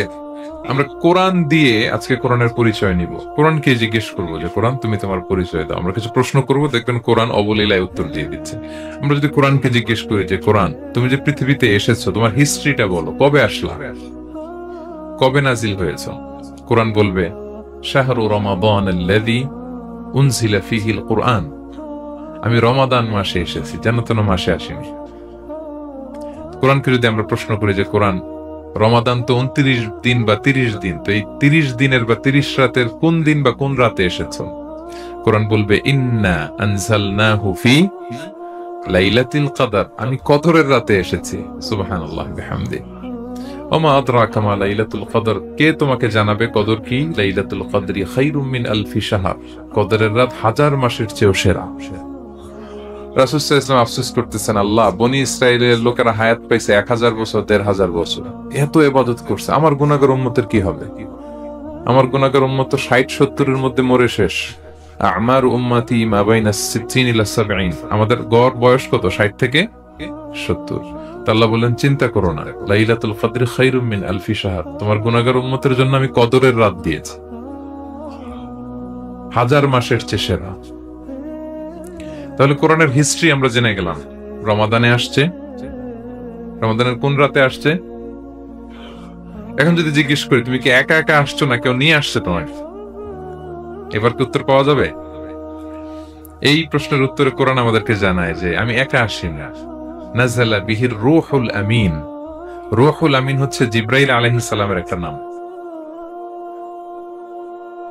আমরা কোরআন দিয়ে আজকে কোরআনের পরিচয় নিব। কোরআনকে জিজ্ঞেস করবো যে কোরআন, তুমি তোমার পরিচয় দাও। আমরা কিছু প্রশ্ন করবো, দেখবেন কোরআন অবলীলায় উত্তর দিয়ে দিচ্ছে। আমরা যদি কোরআনকে জিজ্ঞেস করি যে কোরআন, তুমি যে পৃথিবীতে এসেছো, তোমার হিস্ট্রিটা বলো, কবে আসলা, কবে নাজিল হয়েছ? কোরআন বলবে, শাহরু রমাদান আল্লাযী উনজিলা ফীহিল কুরআন, আমি রমাদান মাসে এসেছি, যেন তেন মাসে আসিনি। কোরআনকে যদি আমরা প্রশ্ন করি যে কোরআন, রমাদান তো 29 দিন বা 30 দিন, তো এই 30 দিনের বা 30 রাতের কোন দিন বা কোন রাতে এসেছ? কোরআন বলবে, ইন্না আনজালনাহু ফি লাইলাতুল কদর, আমি কদরের রাতে এসেছি। সুবহানাল্লাহ বিহামদি। ওমা আদরাকা মা লাইলাতুল কদর, কে তোমাকে জানাবে কদর কি? লাইলাতুল কদরি খায়রুম মিন আলফি শাহর, কদরের রাত 1000 মাসের চেয়েও সেরা। রাসূল সাল্লাল্লাহু আলাইহি ওয়াসাল্লাম আফসোস করতেছেন, আল্লাহ, বনি ইসরাইলের লোকেরা হায়াত পাইছে 1000 বছর, 1500 বছর, এত ইবাদত করছে, আমার গুনাহগার উম্মতের কি হবে? আমার গুনাহগার উম্মত তো 60-70 এর মধ্যে মরে শেষ। আমার উম্মতি মা বাইনা 60 ইলা 70, আমাদের গড় বয়স কত? 60 থেকে 70। আল্লাহ বলেন, চিন্তা করো না, লাইলাতুল কদর খায়রুম মিন আলফি শাহর, তোমার গুনাহগার উম্মতের জন্য আমি কদরের রাত দিয়েছি, 1000 মাসের চেয়ে সেরা। তাহলে কোরআনের হিস্ট্রি আমরা জেনে গেলাম। রমাদানে আসছে, রমাদানের কোন রাতে আসছে? এখন যদি জিজ্ঞেস করি, তুমি কি একা একা আসছো না কেউ নিয়ে আসছে তোমার, এবার কি উত্তর পাওয়া যাবে? এই প্রশ্নের উত্তরে কোরআন আমাদেরকে জানায় যে আমি একা আসি না। নাযালা বিহির রূহুল আমিন। রূহুল আমিন হচ্ছে জিবরাইল আলাইহিস সালামের একটা নাম,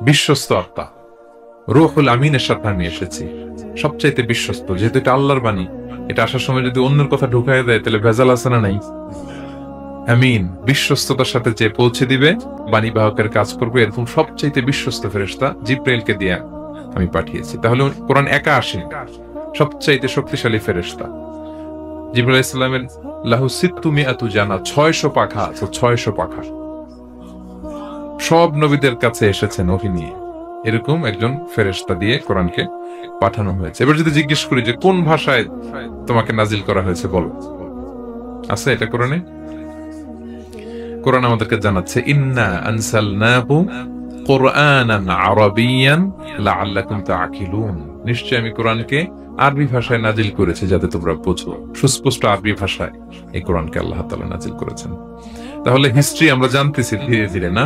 বিশ্বস্ত আত্মা। রূহুল আমিনের সাথে আমি এসেছি, সবচাইতে বিশ্বস্ত, যেহেতু এটা আল্লাহর বাণী। এটা আসার সময় যদি অন্যের কথা ঢুকাই দেয়, তাহলে ভেজাল আছে না নাই? আমিন, বিশ্বস্ততার সাথে যে পৌঁছে দিবে, বাণী বাহকের কাজ করবে, এরকম সবচাইতে বিশ্বস্ত ফেরেশতা জিবরাইলকে দিয়ে আমি পাঠিয়েছি। তাহলে কোরআন একা আসে, সবচাইতে শক্তিশালী ফেরেশতা। জিবরাইল আলাইহিস সালামের লাহু সিত্তু মিআতু জানা, 600 পাখা আছে, 600 পাখা। সব নবীদের কাছে এসেছেন ওহী নিয়ে, এরকম একজন ফেরেশতা দিয়ে কোরআনকে পাঠানো হয়েছে। এবার যদি জিজ্ঞেস করি যে কোন ভাষায় তোমাকে নাজিল করা হয়েছে, বলো, আছে এটা কোরআনে? কোরআন আমাদেরকে জানাচ্ছে, ইন্না আনসালনাহু কুরআনান আরাবিয়ান লাআল্লাকুম তাআকিলুন, নিশ্চয় আমি কোরআনকে আরবি ভাষায় নাজিল করেছি যাতে তোমরা বোঝো। সুস্পষ্ট আরবি ভাষায় এই কোরআনকে আল্লাহ তাআলা নাজিল করেছেন। তাহলে হিস্ট্রি আমরা জানতেছি ধীরে ধীরে, না?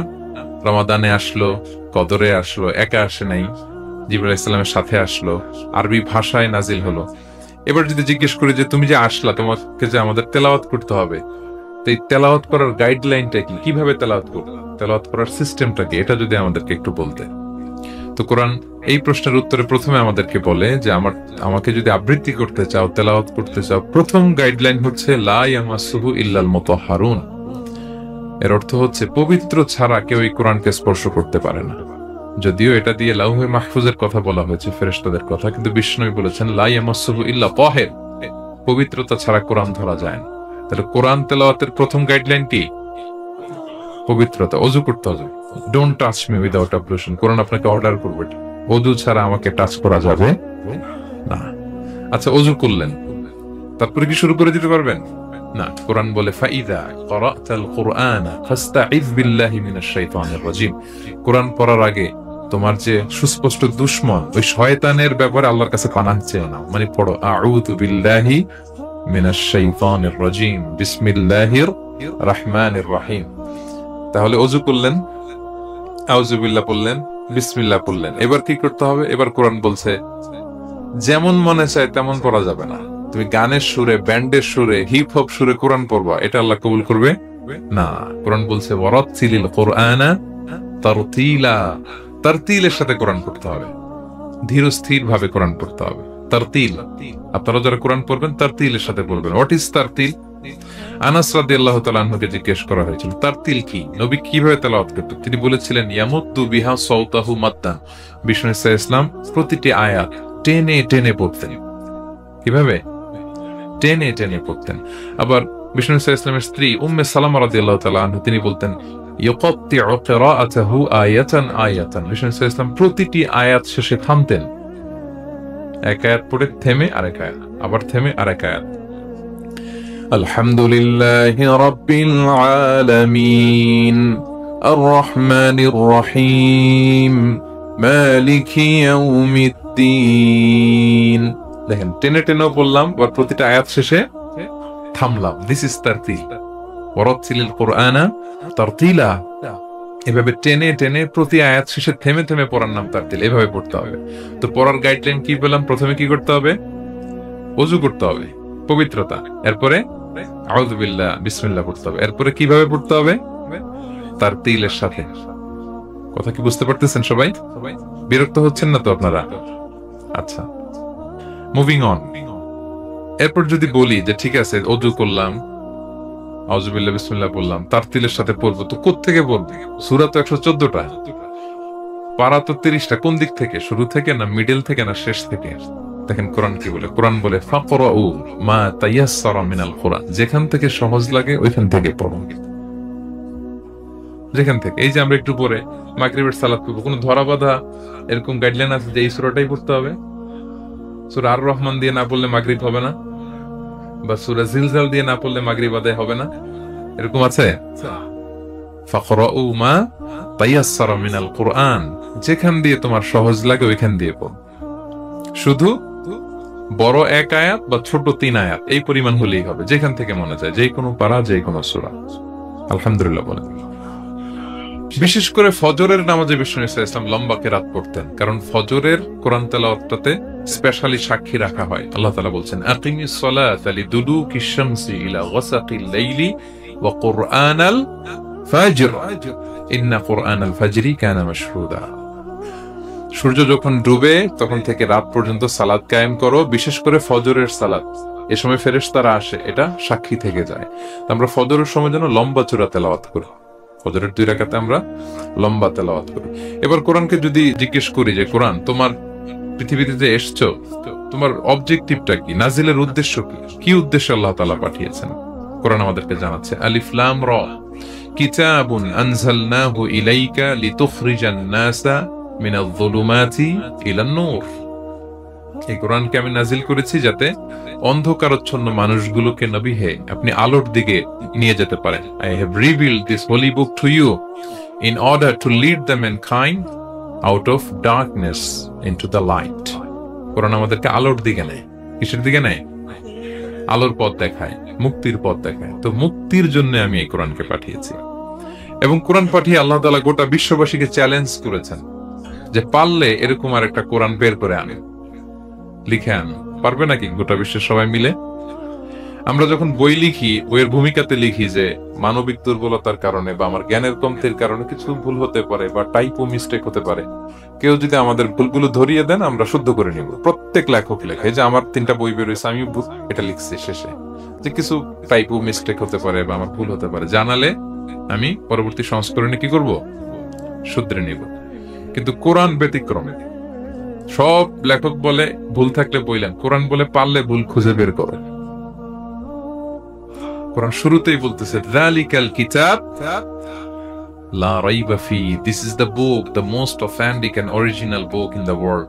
রমাদানে আসলো, কদরে আসলো, একা আসে নাই, জিবরাইল আলাইহিস সালামের সাথে আসলো, আরবি ভাষায় নাজিল হলো। এবার যদি জিজ্ঞেস করি যে তুমি যে আসলা, তোমাকে যে আমাদের তেলাওয়াত করতে হবে, তো এই তেলাওয়াত করার গাইডলাইনটা কি, কিভাবে তেলাওয়াত করব, তেলাওয়াত করার সিস্টেমটা কি, এটা যদি আমাদেরকে একটু বলতে। তো কোরআন এই প্রশ্নের উত্তরে প্রথমে আমাদেরকে বলে যে আমাকে যদি আবৃত্তি করতে চাও, তেলাওয়াত করতে চাও, প্রথম গাইডলাইন হচ্ছে লা ইয়ামাসসুহু ইল্লাল মুতাহহারুন। এর অর্থ হচ্ছে পবিত্র ছাড়া কেউ এই কোরআনকে স্পর্শ করতে পারে না। যদিও এটা দিয়ে লাউহে মাহফুজের কথা বলা হয়েছে, ফেরেশতাদের কথা, কিন্তু বিষ্ণু বলেছেন লা ইয়ামাসসুহু ইল্লা তাহির, পবিত্রতা ছাড়া কোরআন ধরা যায় না। তাহলে কোরআন তেলাওয়াতের প্রথম গাইডলাইন কি? পবিত্রতা। ওযু করতে হবে, ডোন্ট টাচ মি উইদাউট অ্যাবলুশন। কোরআন আপনাকে অর্ডার করবে ওযু ছাড়া আমাকে টাচ করা যাবে না। আচ্ছা, ওযু করলেন, তারপরে কি শুরু করে দিতে পারবেন? না, কোরআন বলে ফাইদা ক্বরাতাল কুরআনা ফাস্তাইয বিল্লাহি মিনাশ শাইতানির রাজিম। কোরআন পড়ার আগে তোমার যে সুস্পষ্ট দুশমন ওই শয়তানের ব্যাপারে আল্লাহর কাছে পানাহ চেয়ে নাও। মানে পড়ো আউযু বিল্লাহি মিনাশ শাইতানির রাজিম বিসমিল্লাহির রহমানির রহিম। তাহলে ওযু করলেন, আউযু বিল্লাহ পড়লেন, বিসমিল্লাহ পড়লেন। এবার কি করতে হবে? এবার কোরআন বলছে যেমন মনে চায় তেমন পড়া যাবে না। তুমি গানের সুরে, ব্যান্ডের সুরে, হিপ হপ সুরে কোরআন পড়বা, এটা আল্লাহ কবুল করবে না। কোরআন বলছে ওয়ারাত্তিলিল কুরআনা তারতিলা। তারতিলের সাথে কোরআন পড়তে হবে, ধীর স্থির ভাবে কোরআন পড়তে হবে। তারতিল, আপনারা যারা কোরআন পড়বেন তারতিলের সাথে পড়বেন। What is তারতিল? আনাস রাদিয়াল্লাহু তাআলা আনহুকে জিজ্ঞেস করা হয়েছিল তারতিল কি, নবী কিভাবে তেলাওয়াত করতেন। তিনি বলেছিলেন ইয়ামুদ্দু বিহা সাওতাহু মাদ্দান। বিষ্ণু সাল্লাল্লাহু আলাইহি ওয়াসাল্লাম প্রতিটি আয়াত টেনে টেনে পড়তেন। কিভাবে? টেনে টেনে পড়তেন। আবার বিষ্ণু সাল্লাল্লাহু আলাইহি ওয়াসাল্লামের স্ত্রী উম্মে সালামা রাদিয়াল্লাহু তাআলা আনহা, তিনি বলতেন ইয়াকাত্তিউ কিরাআতাহু আয়াতান আয়াতান। বিষ্ণু সাল্লাল্লাহু আলাইহি ওয়াসাল্লাম প্রতিটি আয়াত শেষে থামতেন, এক আয়াত পড়ে থেমে আরেক আয়াত, আবার থেমে আরেক আয়াত। আলহামদুলিল্লাহি রাব্বিল আলামিন আর রহমানির রহিম মালিকি ইয়াউমিদ্দিন। দেখেন, টেনে টেনেও বললাম, আর প্রতিটা আয়াত শেষে থামলাম। This is তারতিল। ওয়ারাত্তিলিল কুরআনা তারতিলা। এভাবে টেনে টেনে প্রতি আয়াত শেষে থেমে থেমে পড়ার নাম তারতিল। এভাবে পড়তে হবে। তো পড়ার গাইডলাইন কি বললাম? প্রথমে কি করতে হবে? ওযু করতে হবে, পবিত্রতা। এরপরে আউযু বিল্লাহ, বিসমিল্লাহ পড়তে হবে। এরপরে কিভাবে পড়তে হবে? তারতিলের সাথে। কথা কি বুঝতে পারতেছেন সবাই? বিরক্ত হচ্ছেন না তো আপনারা? আচ্ছা, মুভিং অন। এরপর যদি বলি যে ঠিক আছে ওযু করলাম, আউযু বিল্লাহ বিসমিল্লাহ বললাম, তারতিলের সাথে পড়বো, তো কোত্থেকে পড়বো? সূরা তো 114টা, পারা তো 30টা। কোন দিক থেকে? শুরু থেকে না মিডল থেকে না শেষ থেকে? দেখেন কোরআন কি বলে। কোরআন বলে ফাকরাউ মা তায়াসসারা মিনাল কুরআন। যেখান থেকে সহজ লাগে ওইখান থেকে পড়ো। যেখান থেকে, এই যে আমরা একটু পরে মাগরিবের সালাত করবো, কোনো ধরা বাঁধা এরকম গাইডলাইন আছে যে এই সূরাটাই পড়তে হবে? সূরা আর রহমান দিয়ে না পড়লে মাগরিব হবে না, বা সূরা জিলজাল দিয়ে না পড়লে মাগরিব আদায় হবে না, এরকম আছে? ফাকরাউ মা তায়াসসারা মিনাল কুরআন। যেখান দিয়ে তোমার সহজ লাগে ওইখান দিয়ে পড়ো। শুধু বড় এক আয়াত বা ছোট 3 আয়াত এই পরিমাণ হলেই হবে, যেখান থেকে মনে যায়, যে কোনো পারা, যে কোনো সূরা। আলহামদুলিল্লাহ বলেন। বিশেষ করে ফজরের নামাজে বিষ্ণু সাল্লাল্লাহু আলাইহি ওয়াসাল্লাম লম্বা কিরাত পড়তেন, কারণ ফজরের কোরআন তেলাওয়াতটাতে স্পেশালি সাক্ষী রাখা হয়। আল্লাহ তাআলা বলছেন আকিমিস সালাতা লিদুলুকিশ শামসি ইলা গাসাকিল লাইলি ওয়া কুরআনাল ফাজর ইন্না কুরআনাল ফাজরি কানা মাশহুদা। সূর্য যখন ডুবে তখন থেকে রাত পর্যন্ত সালাত কায়েম করো, বিশেষ করে ফজরের সালাত। এ সময় ফেরেশতারা আসে, এটা সাক্ষী থেকে যায়। আমরা ফজরের সময় যেন লম্বা চূড়া তেলাওয়াত করি। ফজরের 2 রাকাতে আমরা লম্বা তেলাওয়াত করি। এবার কোরআনকে যদি জিজ্ঞেস করি যে কোরআন তোমার পৃথিবীতে যে এসছো, তোমার অবজেক্টিভটা কি, নাজিলের উদ্দেশ্য কি, কি উদ্দেশ্যে আল্লাহ তাআলা পাঠিয়েছেন? কোরআন আমাদেরকে জানাচ্ছে আলিফ লাম রা কিতাবুন আনজালনাহু ইলাইকা লিতুখরিজান নাসা মিনাল যুলুমাতি ইলান নূর। এই কোরআনকে আমি নাজিল করেছি যাতে অন্ধকারাচ্ছন্ন মানুষগুলোকে নবী হে আপনি আলোর দিকে নিয়ে যেতে পারেন। I have revealed this holy book to you in order to lead the mankind out of darkness into the light. কোরআন আমাদেরকে আলোর দিকে নেয়। কিসের দিকে নেয়? আলোর পথ দেখায়, মুক্তির পথ দেখায়। তো মুক্তির জন্য আমি এই কোরআনকে পাঠিয়েছি। এবং কোরআন পাঠিয়ে আল্লাহ তাআলা গোটা বিশ্ববাসীকে চ্যালেঞ্জ করেছেন যে পারলে এরকম আর একটা কোরআন বের করে আনে, লিখে আন। পারবে নাকি গোটা বিশ্বের সবাই মিলে? আমরা যখন বই লিখি, বইয়ের ভূমিকাতে লিখি যে মানবিক দুর্বলতার কারণে বা আমার জ্ঞানের কমতির কারণে কিছু ভুল হতে পারে বা টাইপো মিস্টেক হতে পারে, কেউ যদি আমাদের ভুলগুলো ধরিয়ে দেন আমরা শুদ্ধ করে নিব। প্রত্যেক লেখক লেখে যে আমার 3টা বই বেরোয়েছে, আমি এটা লিখছি শেষে, যে কিছু টাইপো মিস্টেক হতে পারে বা আমার ভুল হতে পারে, জানালে আমি পরবর্তী সংস্করণে কি করব, শুধরে নিব। কিন্তু কোরআন ব্যতিক্রমে, সব লেখক বলে ভুল থাকলে বইলেন, কোরআন বলে পারলে ভুল খুঁজে বের করো। কোরআন শুরুতেই বলতেছে যালিকাল কিতাব লা রাইবা ফি, this is the book, the most authentic and original book in the world,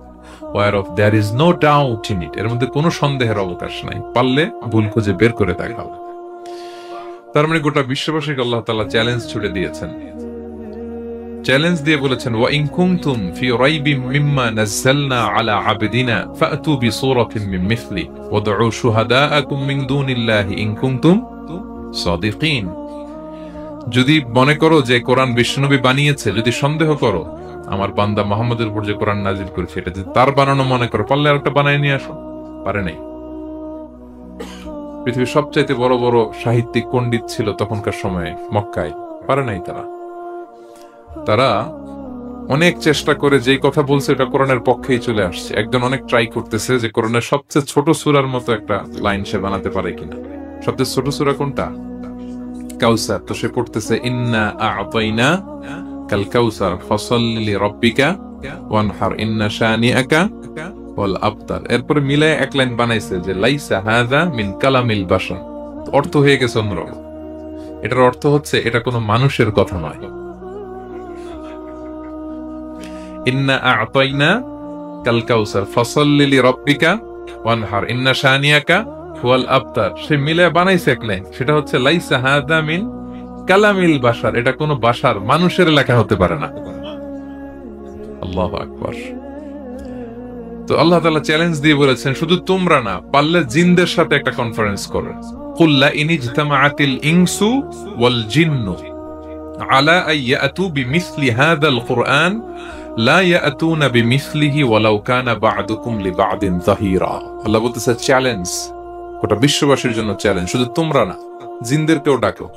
whereof there is no doubt in it, এর মধ্যে কোনো সন্দেহের অবকাশ নাই, পারলে ভুল খুঁজে বের করে দেখাও। তার মানে গোটা বিশ্ববাসীকে আল্লাহ তাআলা চ্যালেঞ্জ ছুড়ে দিয়েছেন, চ্যালেঞ্জ দিয়ে বলেছেন ওয়া ইন কুনতুম ফি রাইবিম মিম্মা নাযালনা আলা আবদিনা ফাতু বিসূরাতিন মিন মিথলি ওয়াদউ শুহাদাআকুম মিন দুনিল্লাহি ইন কুনতুম সাদিকিন। যদি মনে করো যে কোরআন বিশ্বনবী বানিয়েছে, যদি সন্দেহ করো আমার বান্দা মুহাম্মদের উপর যে কোরআন নাজিল করেছে এটা যে তার বানানো মনে করো, পারলে আরেকটা বানায় নিয়ে আসো। পারে নাই। পৃথিবীর সবচাইতে বড় বড় সাহিত্যিক পণ্ডিত ছিল তখনকার সময়ে মক্কায়, পারে নাই তারা। তারা অনেক চেষ্টা করে যেই কথা বলছে এটা কোরআনের পক্ষেই চলে আসছে। একজন অনেক ট্রাই করতেছে যে কোরআনের সবচেয়ে ছোট সূরার মতো একটা লাইন সে বানাতে পারে কিনা। সবচেয়ে ছোট সূরা কোনটা? কাউসার। তো সে পড়তেছে ইন্না আ'তাইনা কাল কাউসার ফাসাল্লি লিরাব্বিকা ওয়ানহার ইন্না শানিআকা ওয়াল আবতার। এরপরে মিলায় এক লাইন বানাইছে যে লাইসা হাযা মিন কালামিল বাশার। অর্থ হয়ে গেছে অন্যরকম। এটার অর্থ হচ্ছে এটা কোনো মানুষের কথা নয়। ইন্না আ'তাইনা কাল কাউসার ফাসাল্লি লিরাব্বিকা ওয়ানহার ইন্না শানিআকা ওয়াল আবতার। সে মিলায় বানাইছে এক লাইন, সেটা হচ্ছে লাইসা হাযা মিন কালামিল বাশার। এটা কোনো বাশার, মানুষের লেখা হতে পারে না। আল্লাহু আকবার। তো আল্লাহ তাআলা চ্যালেঞ্জ দিয়ে বলেছেন শুধু তোমরা না, পারলে জিনদের সাথে একটা কনফারেন্স করো। কুল লা ইন ইজতামাআতিল ইনসু ওয়াল জিন্নু আলা আইয়াতু বিমিসলি হাযাল কুরআন লা ইয়াতুনা বিমিসলিহি ওয়ালাউ কানা বা'দুকুম লিবা'দিন যাহিরা। আল্লাহ বলতেছে চ্যালেঞ্জ, গোটা বিশ্ববাসীর জন্য চ্যালেঞ্জ, শুধু তোমরা না, জিনদেরকেও ডাকো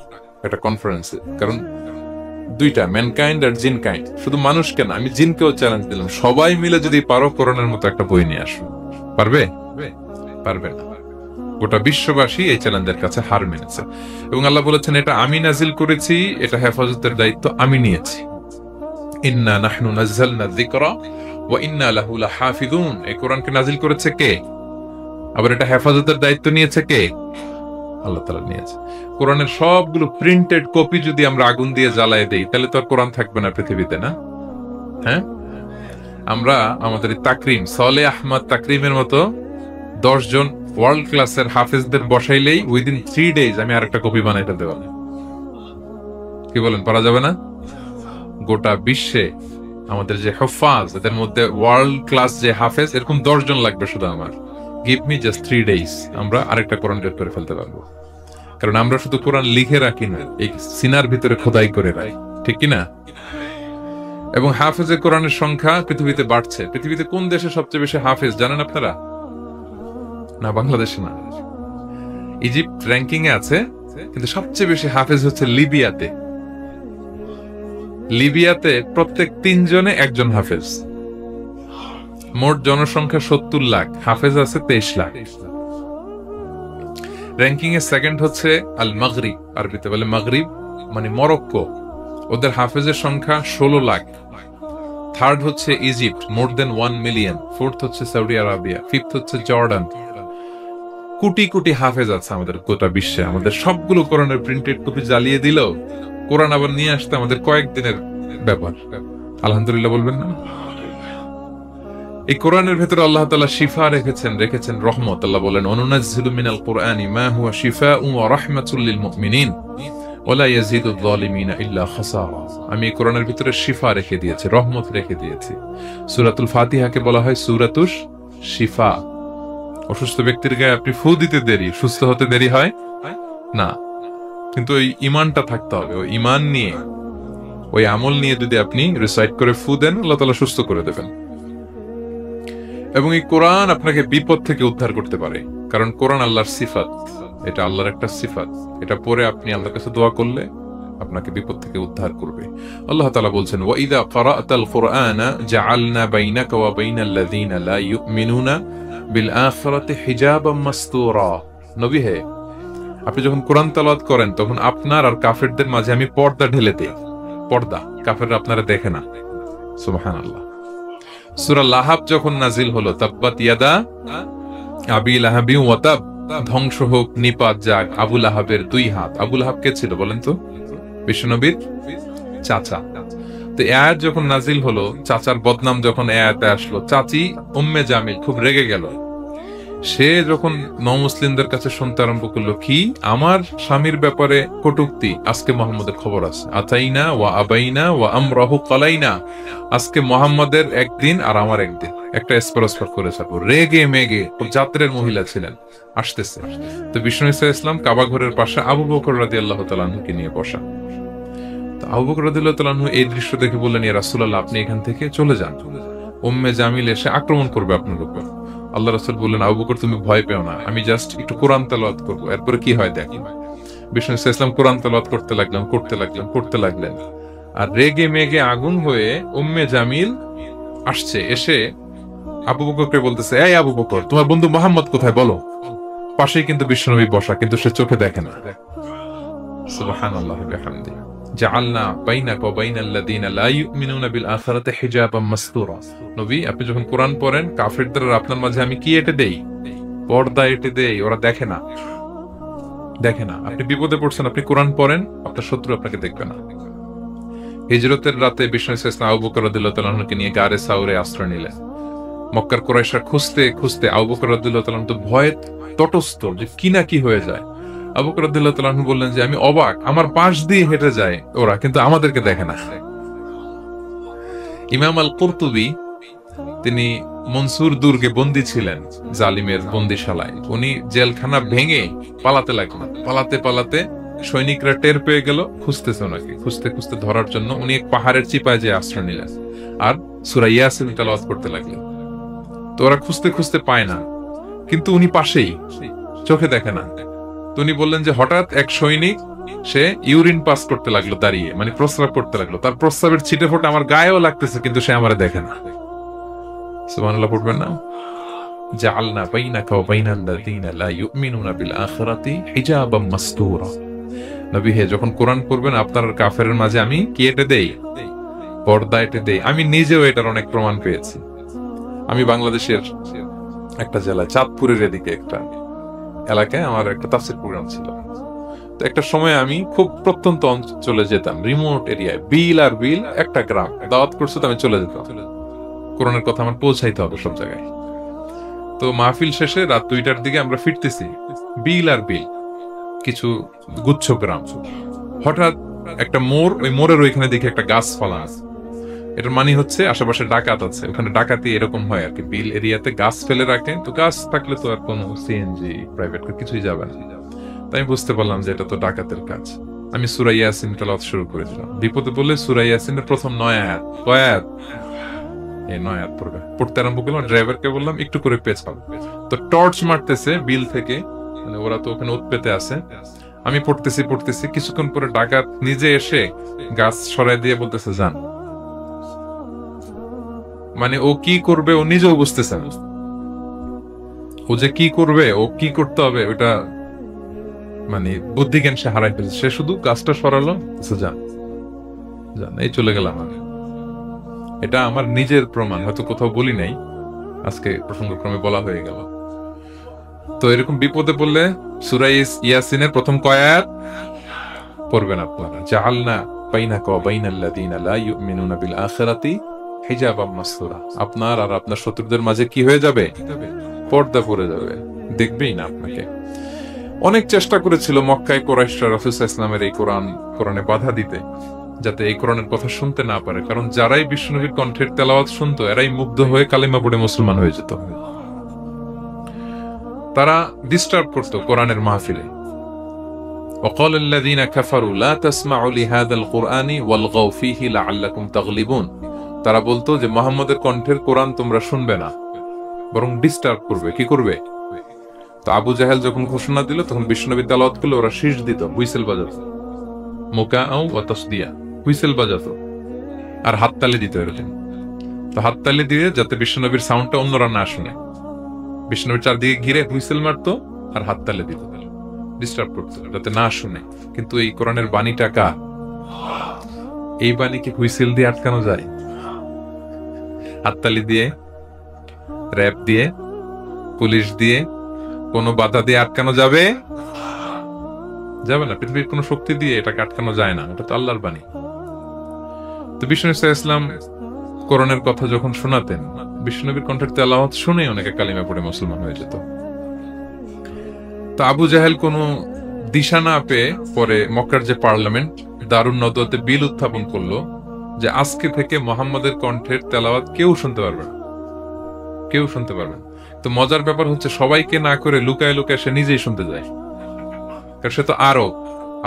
একটা কনফারেন্সে। কারণ দুইটা, ম্যানকাইন্ড আর জিনকাইন্ড। শুধু মানুষকে না, আমি জিনকেও চ্যালেঞ্জ দিলাম, সবাই মিলে যদি পারো কোরআনের মতো একটা বই নিয়ে আসো। পারবে? পারবে না। গোটা বিশ্ববাসী এই চ্যালেঞ্জের কাছে হার মেনেছে। এবং আল্লাহ বলেছেন এটা আমি নাজিল করেছি, এটা হেফাজতের দায়িত্ব আমি নিয়েছি। ইন্না নাহনু নাযালনা যিকরা ওয়া ইন্না লাহু লাহাফিযুন। এই কোরআনকে নাজিল করেছে কে? আবার এটা হেফাজতের দায়িত্ব নিয়েছে কে? আল্লাহ তাআলা নিয়েছে। কোরআনের সবগুলো প্রিন্টেড কপি যদি আমরা আগুন দিয়ে জ্বালায় দেই তাহলে তো আর কোরআন থাকবে না পৃথিবীতে, না? হ্যাঁ, আমরা আমাদের তাকরিম, সালেহ আহমদ তাকরিমের মতো 10 জন ওয়ার্ল্ড ক্লাসের হাফেজদের বসাইলেই উইদিন 3 days আমি আরেকটা কপি বানাই ফেলতে পারবো। কি বলেন, পারা যাবে না? গোটা বিশ্বে আমাদের যে হুফাজ, এদের মধ্যে ওয়ার্ল্ড ক্লাস যে হাফেজ, এরকম 10 জন লাগবে শুধু আমার। গিভ মি জাস্ট 3 days, আমরা আরেকটা কোরআন বের করে ফেলতে পারবো। কারণ আমরা শুধু কোরআন লিখে রাখি না, এই সিনার ভিতরে খোদাই করে রাখি, ঠিক কিনা? এবং হাফেজে কোরআনের সংখ্যা পৃথিবীতে বাড়ছে। পৃথিবীতে কোন দেশে সবচেয়ে বেশি হাফেজ জানেন আপনারা? না, বাংলাদেশে না। ইজিপ্ট র্যাঙ্কিং এ আছে, কিন্তু সবচেয়ে বেশি হাফেজ হচ্ছে লিবিয়াতে। লিবিয়াতে প্রত্যেক 3 জনে একজন হাফেজ। মোট জনসংখ্যা 70 লাখ, হাফেজ আছে 23 লাখ। র্যাঙ্কিং এ সেকেন্ড হচ্ছে আল মাগরিব, আরবিতে বলে মাগরিব মানে মরক্কো, ওদের হাফেজের সংখ্যা 16 লাখ। থার্ড হচ্ছে ইজিপ্ট, মোর দেন 1 মিলিয়ন। ফোর্থ হচ্ছে সৌদি আরবিয়া, ফিফথ হচ্ছে জর্ডান। কোটি কোটি হাফেজ আছে আমাদের গোটা বিশ্বে। আমাদের সবগুলো কোরআনের প্রিন্টেড কপি জ্বালিয়ে দিলেও কোরআন আবার নিয়ে আসতে আমাদের কয়েকদিনের ব্যাপার। আলহামদুলিল্লাহ বলবেন না? এই কোরআনের ভেতরে আল্লাহ তাআলা শিফা রেখেছেন রহমত। আল্লাহ বলেন অনুনাজ্জিলু মিনাল কুরআনি মা হুয়া শিফাউন ওয়া রাহমাতুল লিল মুমিনিন ওয়া লা ইয়াজিদুয যালিমিনা ইল্লা খাসারা। আমি এই কোরআনের ভিতরে শিফা রেখে দিয়েছি, রহমত রেখে দিয়েছি। সূরাতুল ফাতিহাকে বলা হয় সূরাতুশ শিফা। অসুস্থ ব্যক্তির গায়ে আপনি ফু দিতে দেরি, সুস্থ হতে দেরি হয় না। কিন্তু ওই ঈমানটা থাকতে হবে। ওই ঈমান নিয়ে, ওই আমল নিয়ে যদি আপনি রিসাইট করে ফু দেন, আল্লাহ তাআলা সুস্থ করে দেবেন। এবং এই কোরআন আপনাকে বিপদ থেকে উদ্ধার করতে পারে, কারণ কোরআন আল্লাহর সিফাত। এটা আল্লাহর একটা সিফাত। এটা পরে আপনি আল্লাহর কাছে দোয়া করলে আপনাকে বিপদ থেকে উদ্ধার করবে। আল্লাহ তাআলা বলছেন, ওয়া ইযা ক্বারা'তাল কুরআনা জাআলনা বাইনাকা ওয়া বাইনাল্লাযীনা লা ইউমিনুনা বিল আখিরাতি হিজাবাম মাসতুরা। নবী হে, আপনি যখন কোরআন তেলাওয়াত করেন তখন আপনার আর কাফেরদের মাঝে আমি পর্দা ঢেলে দেই। পর্দা, কাফেররা আপনারা দেখে না। সুবহানাল্লাহ। সূরা লাহাব যখন নাজিল হলো, তাব্বাত ইয়াদা আবি লাহাবি ওয়া তাব, ধ্বংস হোক, নিপাত যাক আবু লাহাবের দুই হাত। আবু লাহাব কে ছিল বলেন তো? বিশ্বনবীর চাচা। তো আয়াত যখন নাজিল হলো, চাচার বদনাম যখন আয়াতে আসলো, চাচি উম্মে জামিল খুব রেগে গেল। সে যখন নমুসলিমদের কাছে শুনতে আরম্ভ করলো, কি আমার স্বামীর ব্যাপারে কটূক্তি, আজকে মোহাম্মদের খবর আছে, আতাইনা ওয়া আবাইনা ওয়া আমরাহু কালাইনা, আজকে মোহাম্মদের একদিন আর আমার একদিন, একটা স্পরস্পর করে ছাড়বো। রেগে মেগে, খুব জাত্রের মহিলা ছিলেন, আসতেছে। তো বিষ্ণু ইসলাম কাবা ঘরের পাশে আবু বকর রাদিয়াল্লাহু তাআলা আনহুকে নিয়ে বসা। তো আবু বকর রাদিয়াল্লাহু তাআলা আনহু এই দৃশ্য দেখে বললেন, ইয়া রাসূলুল্লাহ, আপনি এখান থেকে চলে যান, উম্মে জামিল এসে আক্রমণ করবে আপনার উপর। আল্লাহ রাসূল বললেন, আবু বকর তুমি ভয় পেও না, আমি জাস্ট একটু কোরআন তেলাওয়াত করবো, এরপরে কি হয় দেখ। বিষ্ণু ইসলাম কোরআন তেলাওয়াত করতে লাগলেন। আর রেগে মেগে আগুন হয়ে উম্মে জামিল আসছে, এসে আবু বকরকে বলতেছে, এই আবু বকর, তোমার বন্ধু মুহাম্মদ কোথায় বলো। পাশেই কিন্তু বিশ্বনবী বসা, কিন্তু সে চোখে দেখে না। সুবহানাল্লাহি ওয়া বিহামদিহি। জাআলনা বাইনাকা ওয়া বাইনাল্লাযীনা লা ইউমিনুনা বিল আখিরাতি হিজাবাম মাসতুরা। নবী, আপনি যখন কোরআন পড়েন, কাফেরদের আর আপনার মাঝে আমি কি এঁটে দেই? পর্দা এঁটে দেই, ওরা দেখে না। আপনি বিপদে পড়ছেন, আপনি কোরআন পড়েন, আপনার শত্রু আপনাকে দেখবে না। হিজরতের রাতে বিষ্ণু ইসলাম আবু বকর রাদিয়াল্লাহু তাআলা আনহুকে নিয়ে গারে সাউরে আশ্রয় নিলেন। মক্কার কুরাইশরা খুঁজতে আবু বকর রাদিয়াল্লাহু তাআলা তো ভয়ে তটস্থ, যে কি না কি হয়ে যায়। আবু বকর রাদিয়াল্লাহু তাআলা আনহু বললেন যে আমি অবাক, আমার পাশ দিয়ে হেঁটে যায় ওরা, কিন্তু আমাদেরকে দেখে না। ইমাম আল কুরতুবী, তিনি মনসুর দুর্গে বন্দী ছিলেন, জালিমের বন্দিশালায়। উনি জেলখানা ভেঙে পালাতে লাগলেন। পালাতে সৈনিকরা টের পেয়ে গেল, খুঁজতেছে ওনাকে। খুঁজতে ধরার জন্য উনি এক পাহাড়ের চিপায় যে আশ্রয় নিলেন আর সূরা ইয়াসিন তেলাওয়াত করতে লাগলেন। তো ওরা খুঁজতে পায় না, কিন্তু উনি পাশেই, চোখে দেখে না। তো উনি বললেন যে হঠাৎ এক সৈনিক, সে ইউরিন পাস করতে লাগলো দাঁড়িয়ে, মানে প্রস্রাব করতে লাগলো। তার প্রস্রাবের ছিটে ফোঁটা আমার গায়েও লাগতেছে, কিন্তু সে আমারে দেখে না। সুবহানাল্লাহ পড়বেন না? জাআলনা বাইনাকা ওয়া বাইনাল্লাযীনা লা ইউমিনুনা বিল আখিরাতি হিজাবাম মাসতুরা। নবী হে, যখন কোরআন পড়বেন, আপনার আর কাফেরের মাঝে আমি কি এঁটে দেই? পর্দা এঁটে দেই। আমি নিজেও এটার অনেক প্রমাণ পেয়েছি। আমি বাংলাদেশের একটা জেলা, চাঁদপুরের এদিকে একটা এলাকায় আমার একটা তাফসীর প্রোগ্রাম ছিল। তো একটা সময় আমি খুব প্রত্যন্ত অঞ্চলে যেতাম, রিমোট এরিয়ায়, বিল একটা গ্রাম। দাওয়াত করছে তো আমি চলে যেতাম, কোরআনের কথা আমার পৌঁছাইতে হবে সব জায়গায়। তো মাহফিল শেষে রাত 2টার দিকে আমরা ফিরতেছি, বিল কিছু গুচ্ছ গ্রাম। হঠাৎ একটা মোড়, ওই মোড়ের ওইখানে দেখি একটা গাছ ফালা আছে। এটার মানে হচ্ছে আশেপাশে ডাকাত আছে, ওখানে ডাকাতি এরকম হয় আর কি। বিল এরিয়াতে গাছ ফেলে রাখেন, তো গাছ থাকলে তো আর কোনো সিএনজি প্রাইভেট কিছুই যাবে না। তাই আমি বুঝতে পারলাম যে এটা তো ডাকাতের কাজ। আমি সূরা ইয়াসিন তেলাওয়াত শুরু করেছিলাম। বিপদে বলে সূরা ইয়াসিনের প্রথম 9 আয়াত, এই 9 আয়াত পড়তে আরম্ভ করলাম। ড্রাইভারকে বললাম একটু করে পেছাও। তো টর্চ মারতেছে বিল থেকে, মানে ওরা তো ওখানে উৎপেতে আছে। আমি পড়তেছি, কিছুক্ষণ পরে ডাকাত নিজে এসে গাছ সরাই দিয়ে বলতেছে যান। মানে ও কি করবে ও নিজেও বুঝতেছে না। ও যে কি করবে, ও কি করতে হবে, ওটা মানে বুদ্ধি জ্ঞান সে হারাই ফেলছে। সে শুধু গাছটা সরালো, যান, এই চলে গেলাম আমি। এটা আমার নিজের প্রমাণ, হয়তো কোথাও বলি নাই, আজকে প্রসঙ্গক্রমে বলা হয়ে গেল। তো এরকম বিপদে পড়লে সূরা ইয়াসিনের প্রথম কয় আয়াত পড়বেন আপনারা। জাআলনা বাইনাকা ওয়া বাইনাল্লাযীনা লা ইউমিনুনা বিল আখিরাতি হিজাবাম মাসতুরা। আপনার আর আপনার শত্রুদের মাঝে কি হয়ে যাবে? পর্দা পড়ে যাবে, দেখবেই না আপনাকে। অনেক চেষ্টা করেছিল মক্কায় কুরাইশরা রাসূল সাল্লাল্লাহু আলাইহি ওয়াসাল্লামের এই কোরআনে বাধা দিতে, যাতে এই কোরআনের কথা শুনতে না পারে। কারণ যারাই বিশ্বনবীর কণ্ঠের তেলাওয়াত শুনতো, এরাই মুগ্ধ হয়ে কালিমা পড়ে মুসলমান হয়ে যেত। তারা ডিস্টার্ব করতো কোরআনের মাহফিলে। وقال الذين كفروا لا تسمعوا لهذا القرآن والغوا فيه لعلكم تغلبون। তারা বলতো যে মুহাম্মদের কণ্ঠের কোরআন তোমরা শুনবে না, বরং ডিস্টার্ব করবে। কি করবে? তো আবু জাহেল যখন ঘোষণা দিল তখন বিশ্বনবী তেলাওয়াত করলে ওরা শীষ দিত, হুইসেল বাজাতো, মুকাআউ ওয়া তাসদিয়া, হুইসেল বাজাতো আর হাততালি দিত এরকম। তো হাততালি দিয়ে যাতে বিশ্বনবীর সাউন্ডটা অন্যরা না শুনে, বিশ্বনবীর চারদিকে ঘিরে হুইসেল মারতো আর হাততালি দিত, ডিস্টার্ব করতো যাতে না শুনে। কিন্তু এই কোরআনের বাণীটা কার? এই বাণীকে হুইসেল দিয়ে আটকানো যায়? হাততালি দিয়ে, র‍্যাব দিয়ে, পুলিশ দিয়ে, কোনো বাধা দিয়ে আটকানো যাবে? যাবে না। পৃথিবীর কোনো শক্তি দিয়ে এটাকে আটকানো যায় না, এটা তো আল্লাহর বাণী। তো বিষ্ণু ইসলাম কোরআনের কথা যখন শোনাতেন, বিষ্ণুনবীর কণ্ঠের তেলাওয়াত শুনে অনেকে কালিমা পড়ে মুসলমান হয়ে যেত। তো আবু জাহেল কোনো দিশা না পেয়ে পরে মক্কার যে পার্লামেন্ট দারুন নদওয়াতে বিল উত্থাপন করলো যে আজকে থেকে মুহাম্মাদের কণ্ঠের তেলাওয়াত কেউ শুনতে পারবে না, কেউ শুনতে পারবে না। তো মজার ব্যাপার হচ্ছে সবাইকে না করে লুকায় লুকায় সে নিজেই শুনতে যায়, কারণ সে তো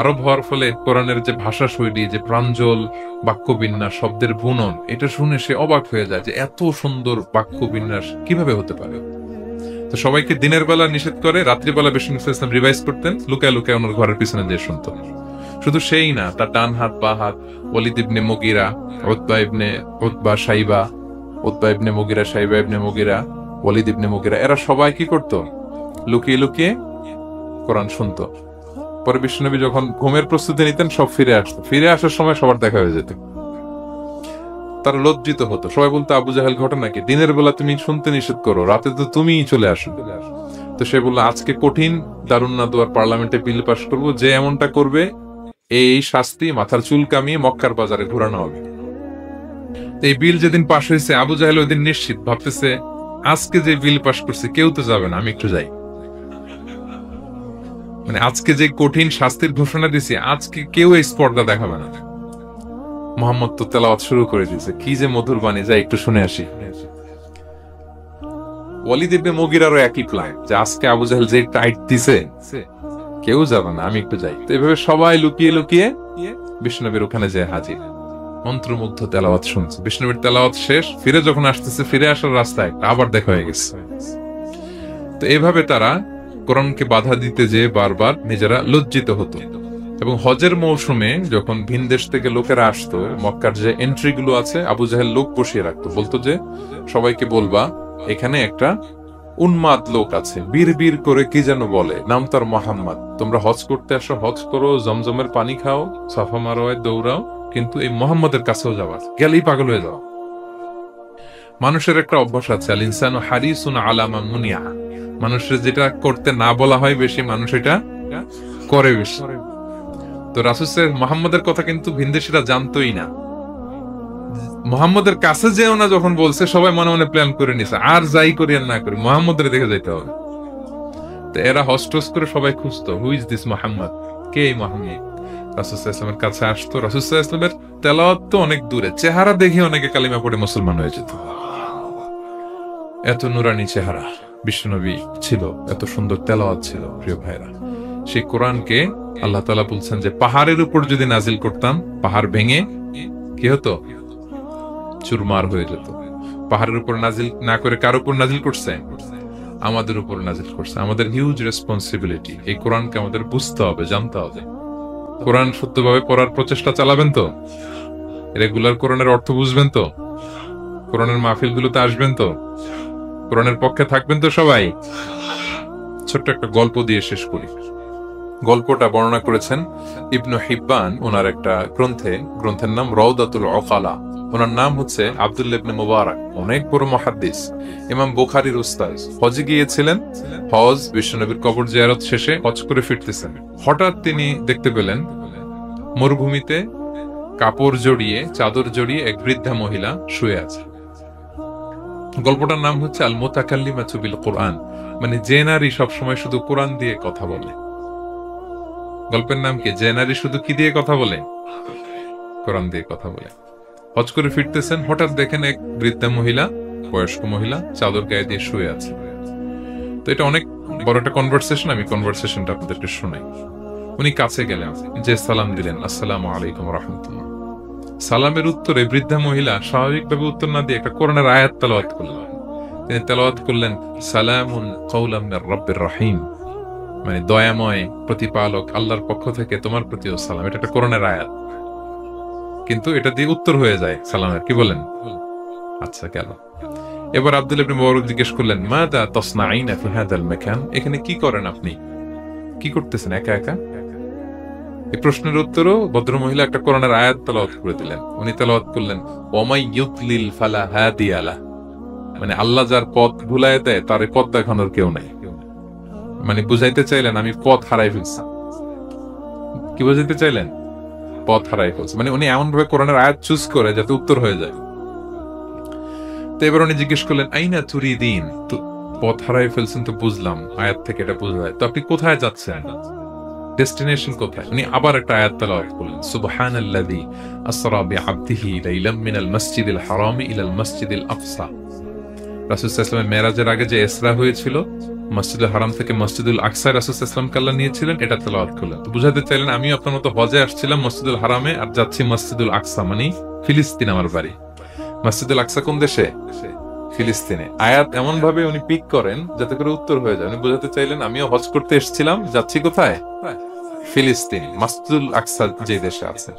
আরব হওয়ার ফলে কোরআনের যে ভাষা শৈলী, যে প্রাঞ্জল বাক্য বিন্যাস, শব্দের বুনন, এটা শুনে সে অবাক হয়ে যায় যে এত সুন্দর বাক্য বিন্যাস কিভাবে হতে পারে। তো সবাইকে দিনের বেলা নিষেধ করে, রাত্রিবেলা বিষ্ণু ইসলাম রিভাইজ করতেন, লুকায় লুকায় ওনার ঘরের পিছনে দিয়ে শুনতো। শুধু সেই না, তার ডান হাত বা হাত ওয়ালিদ ইবনে মুগীরা, উতবা ইবনে শাইবা, উতবা ইবনে মুগীরা, শাইবা ইবনে মুগীরা, ওয়ালিদ ইবনে মুগীরা, এরা সবাই কি করতো? লুকিয়ে লুকিয়ে কোরআন শুনতো। পরে বিশ্বনবী যখন ঘুমের প্রস্তুতি নিতেন সব ফিরে আসতো, ফিরে আসার সময় সবার দেখা হয়ে যেত। তারা লজ্জিত হতো, সবাই বলতো আবু জাহেল ঘটনা কি? দিনের বেলা তুমি শুনতে নিষেধ করো, রাতে তো তুমিই চলে আসো। তো সে বললো আজকে কঠিন দারুন নাদওয়ার পার্লামেন্টে বিল পাস করবো, যে এমনটা করবে এই শাস্তি মাথার চুল কামিয়ে মক্কার বাজারে ঘোরানো হবে। এই বিল যেদিন পাশ হয়েছে, আবু জাহেল ওই দিন নিশ্চিত ভাবতেছে আজকে যে বিল পাস করছে কেউ তো যাবে না, আমি একটু যাই। মানে আজকে যে কঠিন শাস্তির ঘোষণা দিছি, আজকে কেউ এই স্পর্ধা দেখাবে না। মুহাম্মদ তো তেলাওয়াত শুরু করে দিয়েছে, কি যে মধুর বাণী, যাই একটু শুনে আসি। ওয়ালিদ ইবনে মুগীরারও একই প্ল্যান, যে আজকে আবু জাহেল যে টাইট দিছে কেউ যাবে না, আমি একটু যাই। তো এভাবে সবাই লুকিয়ে লুকিয়ে বিষ্ণুনবীর ওখানে যায় হাজির, মন্ত্রমুগ্ধ তেলাওয়াত শুনছে। বিষ্ণুনবীর তেলাওয়াত শেষ, ফিরে যখন আসতেছে, ফিরে আসার রাস্তায় আবার দেখা হয়ে গেছে। তো এভাবে তারা কোরআনকে বাধা দিতে যেয়ে বারবার নিজেরা লজ্জিত হতো। এবং হজের মৌসুমে যখন ভিন দেশ থেকে লোকেরা আসতো, মক্কার যে এন্ট্রি গুলো আছে, আবু জাহেল লোক বসিয়ে রাখতো, বলতো যে সবাইকে বলবা এখানে একটা উন্মাদ লোক আছে, বীর বীর করে কি যেন বলে, নাম তার মোহাম্মদ, তোমরা হজ করতে আসো, হজ করো, জমজমের পানি খাও, সাফা মারোয়ায় দৌড়াও, কিন্তু এই মোহাম্মদের কাছেও যাওয়া, গেলেই পাগল হয়ে যাওয়া। মানুষের একটা অভ্যাস আছে, আল ইনসানু হারিসুন আলা মা মুনিয়া, মানুষের যেটা করতে না বলা হয় বেশি, মানুষ এটা করে বেশি। তো রাসূল মুহাম্মদের কথা কিন্তু ভিনদেশীরা জানতোই না। মুহাম্মদের কাছে যেও না যখন বলছে, সবাই মনে মনে প্ল্যান করে নিছে, আর যাই করি আর না করি মুহাম্মদের দেখে যাইতে হবে। তো এরা হস্টস করে সবাই খুঁজতো, হু ইজ দিস মুহাম্মদ, কে এই মুহাম্মদ? রাসূল সাল্লাল্লাহু আলাইহি ওয়াসাল্লামের কাছে আসতো। রাসূল সাল্লাল্লাহু আলাইহি ওয়াসাল্লামের তেলাওয়াত তো অনেক দূরে, চেহারা দেখে অনেকে কালিমা পড়ে মুসলমান হয়ে যেত। এত নুরানি চেহারা বিশ্বনবী ছিল, এত সুন্দর তেলাওয়াত ছিল। প্রিয় ভাইরা, সেই কোরআনকে আল্লাহ তাআলা বলছেন যে পাহাড়ের উপর যদি নাজিল করতাম, পাহাড় ভেঙে কি হতো? চুরমার হয়ে যেত। পাহাড়ের উপর নাজিল না করে কার উপর নাজিল করছে? আমাদের উপর নাজিল করছে। আমাদের হিউজ রেসপন্সিবিলিটি, এই কোরআনকে আমাদের বুঝতে হবে, জানতে হবে। কোরআন সত্যভাবে পড়ার প্রচেষ্টা চালাবেন তো? রেগুলার কোরআনের অর্থ বুঝবেন তো? কোরআনের মাহফিলগুলোতে আসবেন তো? কোরআনের পক্ষে থাকবেন তো সবাই? ছোট্ট একটা গল্প দিয়ে শেষ করি। গল্পটা বর্ণনা করেছেন ইবনু হিব্বান ওনার একটা গ্রন্থের নাম রাউদাতুল উকালা। ওনার নাম হচ্ছে আব্দুল্লাহ ইবনে মুবারক, অনেক বড় মুহাদ্দিস, ইমাম বুখারীর উস্তাদ। হজে গিয়েছিলেন, হজ বিশ্বনবীর কবর জিয়ারত শেষে হজ করে ফিরতেছেন। হঠাৎ তিনি দেখতে পেলেন মরুভূমিতে কাপড় জড়িয়ে, চাদর জড়িয়ে এক বৃদ্ধা মহিলা শুয়ে আছে। গল্পটার নাম হচ্ছে আল মুতাকাল্লিমাতু বিল কোরআন, মানে যে নারী সবসময় শুধু কোরআন দিয়ে কথা বলে। গল্পের নাম কি? যে নারী শুধু কি দিয়ে কথা বলে? কোরআন দিয়ে কথা বলে। হজ করে ফিরতেছেন, হঠাৎ দেখেন এক বৃদ্ধা মহিলা, বয়স্ক মহিলা, চাদর গায়ে দিয়ে শুয়ে আছে। তো এটা অনেক বড় একটা কনভারসেশন, আমি কনভারসেশনটা আপনাদেরকে শোনাই। উনি কাছে গেলেন, যে সালাম দিলেন, আসসালামু আলাইকুম রাহমাতুল্লাহ। সালামের উত্তরে বৃদ্ধা মহিলা স্বাভাবিকভাবে উত্তর না দিয়ে একটা কোরআনের আয়াত তেলাওয়াত করলেন। তিনি তেলাওয়াত করলেন সালামুন কওলাম মির রাব্বির রহিম, মানে দয়াময় প্রতিপালক আল্লাহর পক্ষ থেকে তোমার প্রতিও সালাম। এটা একটা কোরআনের আয়াত, কিন্তু এটা দিয়ে উত্তর হয়ে যায় সালামের। কি বলেন? আচ্ছা গেল। এবার আব্দুল্লাহ ইবনে মুবারক জিজ্ঞেস করলেন মাদা তাসনাঈনা ফি হাদাল মাকান, এখানে কি করেন আপনি, কি করতেছেন একা একা? এই প্রশ্নের উত্তরও ভদ্রমহিলা একটা কোরআনের আয়াত তেলাওয়াত করে দিলেন। উনি তেলাওয়াত করলেন ওয়ামাই ইউদলিল ফালা হাদিয়া লাহ, মানে আল্লাহ যার পথ ভুলায় দেয় তার পথ দেখানোর কেউ নাই। মানে বুঝাইতে চাইলেন আমি পথ হারাই ফেলছি। কি বুঝাইতে চাইলেন? পথ হারাই ফেলছে, মানে উনি এমন ভাবে কোরআনের আয়াত চুজ করে যাতে উত্তর হয়ে যায়। তো এবার উনি জিজ্ঞেস করলেন আইনা তুরিদিন, তো পথ হারাই ফেলছেন তো বুঝলাম, আয়াত থেকে এটা বোঝা যায়, তো আপনি কোথায় যাচ্ছেন, ডেস্টিনেশন কোথায়? উনি আবার একটা আয়াত তেলাওয়াত করলেন সুবহানাল্লাযী আসরা বিআবদিহি লাইলাম মিনাল মাসজিদিল হারামি ইলাল মাসজিদিল আকসা। রাসূল সাল্লাল্লাহু আলাইহি ওয়াসাল্লাম মেরাজের আগে যে ইসরা হয়েছিল মসজিদুল হারাম থেকে মসজিদুল আকসায় রাসূল সাল্লাল্লাহু আলাইহি ওয়াসাল্লাম আল্লাহ নিয়েছিলেন, এটা তেলাওয়াত করলেন। তো বুঝাতে চাইলেন আমিও আপনার মতো হজে আসছিলাম মসজিদুল হারামে আর যাচ্ছি মসজিদুল আকসা, মানে ফিলিস্তিন আমার বাড়ি। মসজিদুল আকসা কোন দেশে? ফিলিস্তিনে। আয়াত এমন ভাবে উনি পিক করেন যাতে করে উত্তর হয়ে যায়। উনি বোঝাতে চাইলেন আমিও হজ করতে এসেছিলাম, যাচ্ছি কোথায়? ফিলিস্তিন, মসজিদুল আকসা যে দেশে আছে।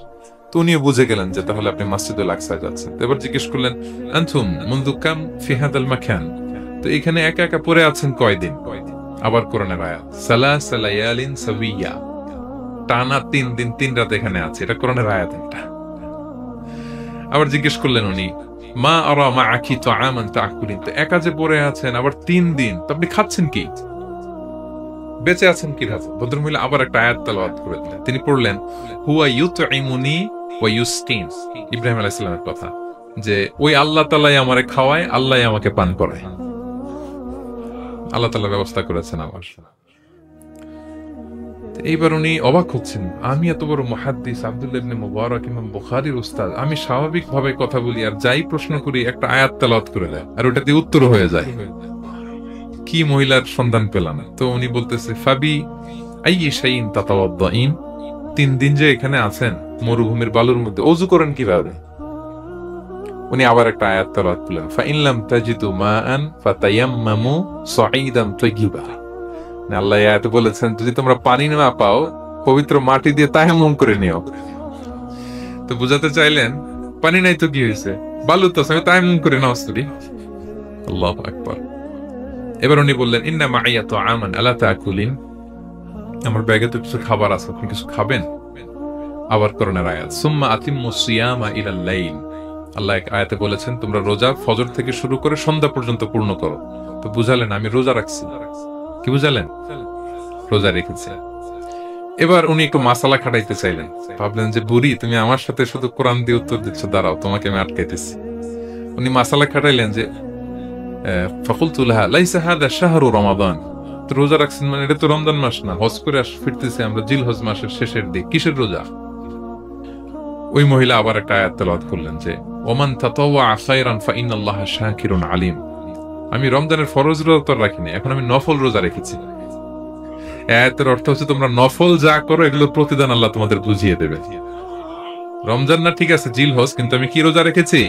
তো উনিও বুঝে গেলেন যে তাহলে আপনি মসজিদুল আকসায় যাচ্ছেন। এবার জিজ্ঞেস করলেন আনতুম মুনযু কাম ফি হাদাল মাকান, তো এখানে একা একা পড়ে আছেন কয়দিন? আবার কোরআনের আয়াত সালাসা লায়ালিন সাবিয়া, টানা 3 দিন 3 রাত এখানে আছে, এটা কোরআনের আয়াত। এটা আবার জিজ্ঞেস করলেন উনি মা আরা মাআকি তাআমান তাআকুলিন, তো একা যে পড়ে আছেন আবার 3 দিন, তো আপনি খাচ্ছেন কি, বেঁচে আছেন কিভাবে? ভদ্রমহিলা আবার একটা আয়াত তেলাওয়াত করে দিলেন। তিনি পড়লেন হুয়া ইউতঈমুনি ওয়া ইউসকিন, ইব্রাহিম আলাইহিস সালামের কথা, যে ওই আল্লাহ তাআলাই আমারে খাওয়ায়, আল্লাহই আমাকে পান করায়, আল্লাহ তাআলা ব্যবস্থা করেছেন আমার। এইবার উনি অবাক হচ্ছেন, আমি এত বড় মুহাদ্দিস আব্দুল্লাহ ইবনে মুবারক ইমাম বুখারীর উস্তাদ, আমি স্বাভাবিকভাবে কথা বলি আর যাই প্রশ্ন করি একটা আয়াত তেলাওয়াত করে দেয় আর ওটা দিয়ে উত্তর হয়ে যায়। কি মহিলার সন্ধান পেলাম? তো উনি বলতেছে ফাবি আইয়ি শাইইন তাতাওয়াদ্দাইন, 3 দিন যে এখানে আছেন মরুভূমির বালুর মধ্যে ওযু করেন কিভাবে? উনি আবার একটা আয়াত তেলাওয়াত করলেন ফা ইন লাম তাজিদু মাআন ফাতায়াম্মামু সাঈদান তাইয়্যিবা, আল্লাহ আয়াতে বলেছেন যদি তোমরা পানি না পাও পবিত্র মাটি দিয়ে তায়াম্মুম করে নিও। তো বুঝাতে চাইলেন পানি নাই তো কি হয়েছে, বালু তো আমি তায়াম্মুম করে নাও করি। আল্লাহু আকবার। এবার উনি বললেন ইন্না মাইয়া তাআমান আলা তাকুলিন, আমার ব্যাগে তো কিছু খাবার আছে, আপনি কিছু খাবেন? আবার কোরআনের আয়াত সুম্মা আতিম্মুস সিয়ামা ইলাল লাইল, আল্লাহ এক আয়াতে বলেছেন তোমরা রোজা ফজর থেকে শুরু করে সন্ধ্যা পর্যন্ত পূর্ণ করো। তো বুঝালেন আমি রোজা রাখছি। কি বুঝালেন? রোজা রেখেছে। এবার উনি একটু মাসালা খাটাইতে চাইলেন, ভাবলেন যে বুড়ি তুমি আমার সাথে শুধু কোরআন দিয়ে উত্তর দিচ্ছ, দাঁড়াও তোমাকে আমি আটকাইতেছি। উনি মাসালা খাটাইলেন যে ফাকুলতু লাহা লাইসা হাদা শাহরু রমাদান, তো রোজা রাখছেন মানে এটা তো রমজান মাস না, হজ করে ফিরতেছি আমরা জিলহজ মাসের শেষের দিক, কিসের রোজা? ওই মহিলা আবার একটা আয়াত তেলাওয়াত করলেন যে ওমান তাতাওয়া খায়রান ফা ইন্নাল্লাহা শাকিরুন আলিম, আমি রমজানের ফরজ রোজা তো রাখিনি, এখন আমি নফল রোজা রেখেছি। আয়াতের অর্থ হচ্ছে তোমরা নফল যা করো এগুলোর প্রতিদান আল্লাহ তোমাদের বুঝিয়ে দেবে। রমজান না ঠিক আছে জিলহজ, কিন্তু আমি কি রোজা রেখেছি?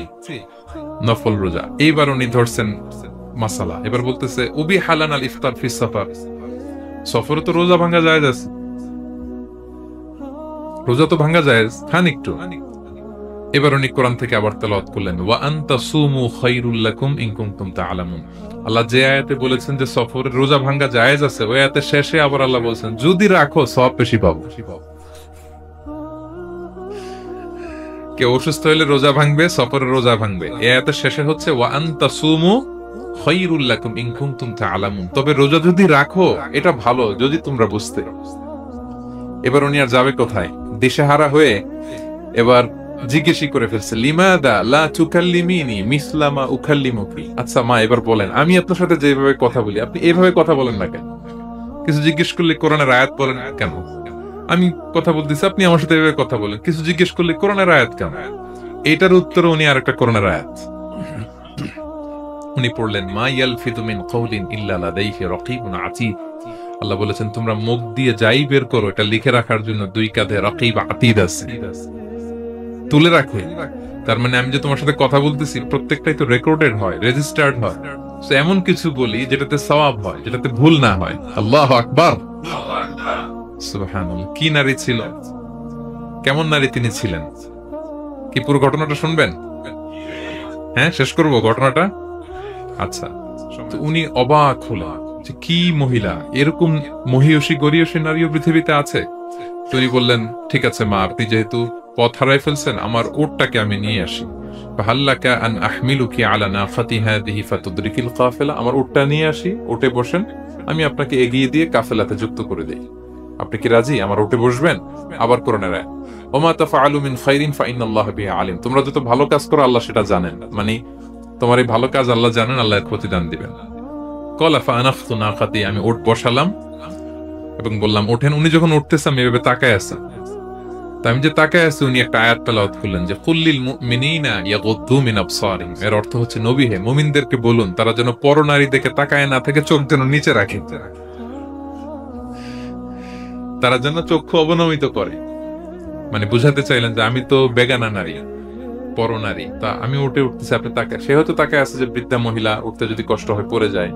নফল রোজা। এইবার উনি ধরছেন মাসালা, এবার বলতেছে উবি হালান আল ইফতার ফি সফর, সফরে তো রোজা ভাঙা যায়, রোজা তো ভাঙা যায়, খান একটু। এবার উনি কোরআন থেকে আবার তেলাওয়াত করলেন ওয়া আনতা সুমু খায়রুল লাকুম ইন কুনতুম তা'লামুন, আল্লাহ যে আয়াতে বলেছেন যে সফরে রোজা ভাঙা জায়েজ আছে, ওই আয়াতের শেষে আবার আল্লাহ বলেছেন যদি রাখো সওয়াব বেশি পাবো। কেউ অসুস্থ হলে রোজা ভাঙবে, সফরে রোজা ভাঙবে, এই আয়াতের শেষে হচ্ছে ওয়া আনতা সুমু খায়রুল লাকুম ইন কুনতুম তা'লামুন, তবে রোজা যদি রাখো এটা ভালো যদি তোমরা বুঝতে। এবার উনি আর যাবে কোথায়? দিশেহারা হয়ে এবার জিজ্ঞেসই করে ফেলছে লিমাদা লা তুকাল্লিমিনি মিসলা মা উকাল্লিমুকি, আচ্ছা মা এবার বলেন আমি আপনার সাথে যেভাবে কথা বলি আপনি এভাবে কথা বলেন না কেন? কিছু জিজ্ঞেস করলে কোরআনের আয়াত বলেন কেন? আমি কথা বলতেছি আপনি আমার সাথে এভাবে কথা বলেন, কিছু জিজ্ঞেস করলে কোরআনের আয়াত কেন? এটার উত্তর উনি আরেকটা কোরআনের আয়াত উনি পড়লেন মা ইয়ালফিযু মিন কাওলিন ইল্লা লাদাইহি রাকীবুন আতীদ, আল্লাহ বলেছেন তোমরা মুখ দিয়ে যাই বের করো এটা লিখে রাখার জন্য 2 কাঁধে রাকীব আতীদ আছে, তুলে রাখে। তার মানে আমি যে তোমার সাথে কথা বলতেছি প্রত্যেকটাই তো রেকর্ডেড হয়, রেজিস্টার্ড হয়। তো এমন কিছু বলি যেটাতে সওয়াব হয়, যেটাতে ভুল না হয়। আল্লাহু আকবার, সুবহানাল্লাহ। কি নারী ছিল, কেমন নারী তিনি ছিলেন, কি পুরো ঘটনাটা শুনবেন? হ্যাঁ, শেষ করব ঘটনাটা। আচ্ছা, তো উনি অবাক হলেন যে কি মহিলা, এরকম মহিয়সী গরিয়সী নারীও পৃথিবীতে আছে। তো উনি বললেন, ঠিক আছে মা, আপনি যেহেতু পথ হারাই ফেলছেন, আমার উটটাকে আমি নিয়ে আসি। ফাহাল্লাকা আন আহমিলুকি আলা নাফাতি হাদিহি ফাতুদরিকিল কাফেলা, আমার উটটা নিয়ে আসি, উটে বসেন, আমি আপনাকে এগিয়ে দিয়ে কাফেলাতে যুক্ত করে দেই। আপনি কি রাজি আমার উটে বসবেন? আবার কোরআনের আয়াত, ওমা তাফআলু মিন খাইরিন ফাইনাল্লাহা বিহি আলিম, তোমরা যত ভালো কাজ করো আল্লাহ সেটা জানেন, মানে তোমার এই ভালো কাজ আল্লাহ জানেন, আল্লাহ এর প্রতিদান দিবেন। ক্বালা ফাআনাখতু নাকাতি, আমি উট বসালাম এবং বললাম ওঠেন। উনি যখন উঠতেছে আমি এভাবে তাকায় আছি, তা আমি যে তাকায় আছি উনি একটা আয়াত তেলাওয়াত করলেন যে কুল্লিল মুমিনিনা ইয়াগুদ্দু মিন আবসারিহিম, এর অর্থ হচ্ছে নবী হে, মুমিনদেরকে বলুন তারা যেন পরনারী দেখে তাকায় না থেকে চোখ যেন নিচে রাখে, তারা যেন চক্ষু অবনমিত করে। মানে বুঝাতে চাইলেন যে আমি তো বেগানা নারী, পরনারী, তা আমি উঠে উঠতেছি, আপনি তাকায়, সে হয়তো তাকায় আছে যে বৃদ্ধা মহিলা উঠতে যদি কষ্ট হয় পড়ে যায়।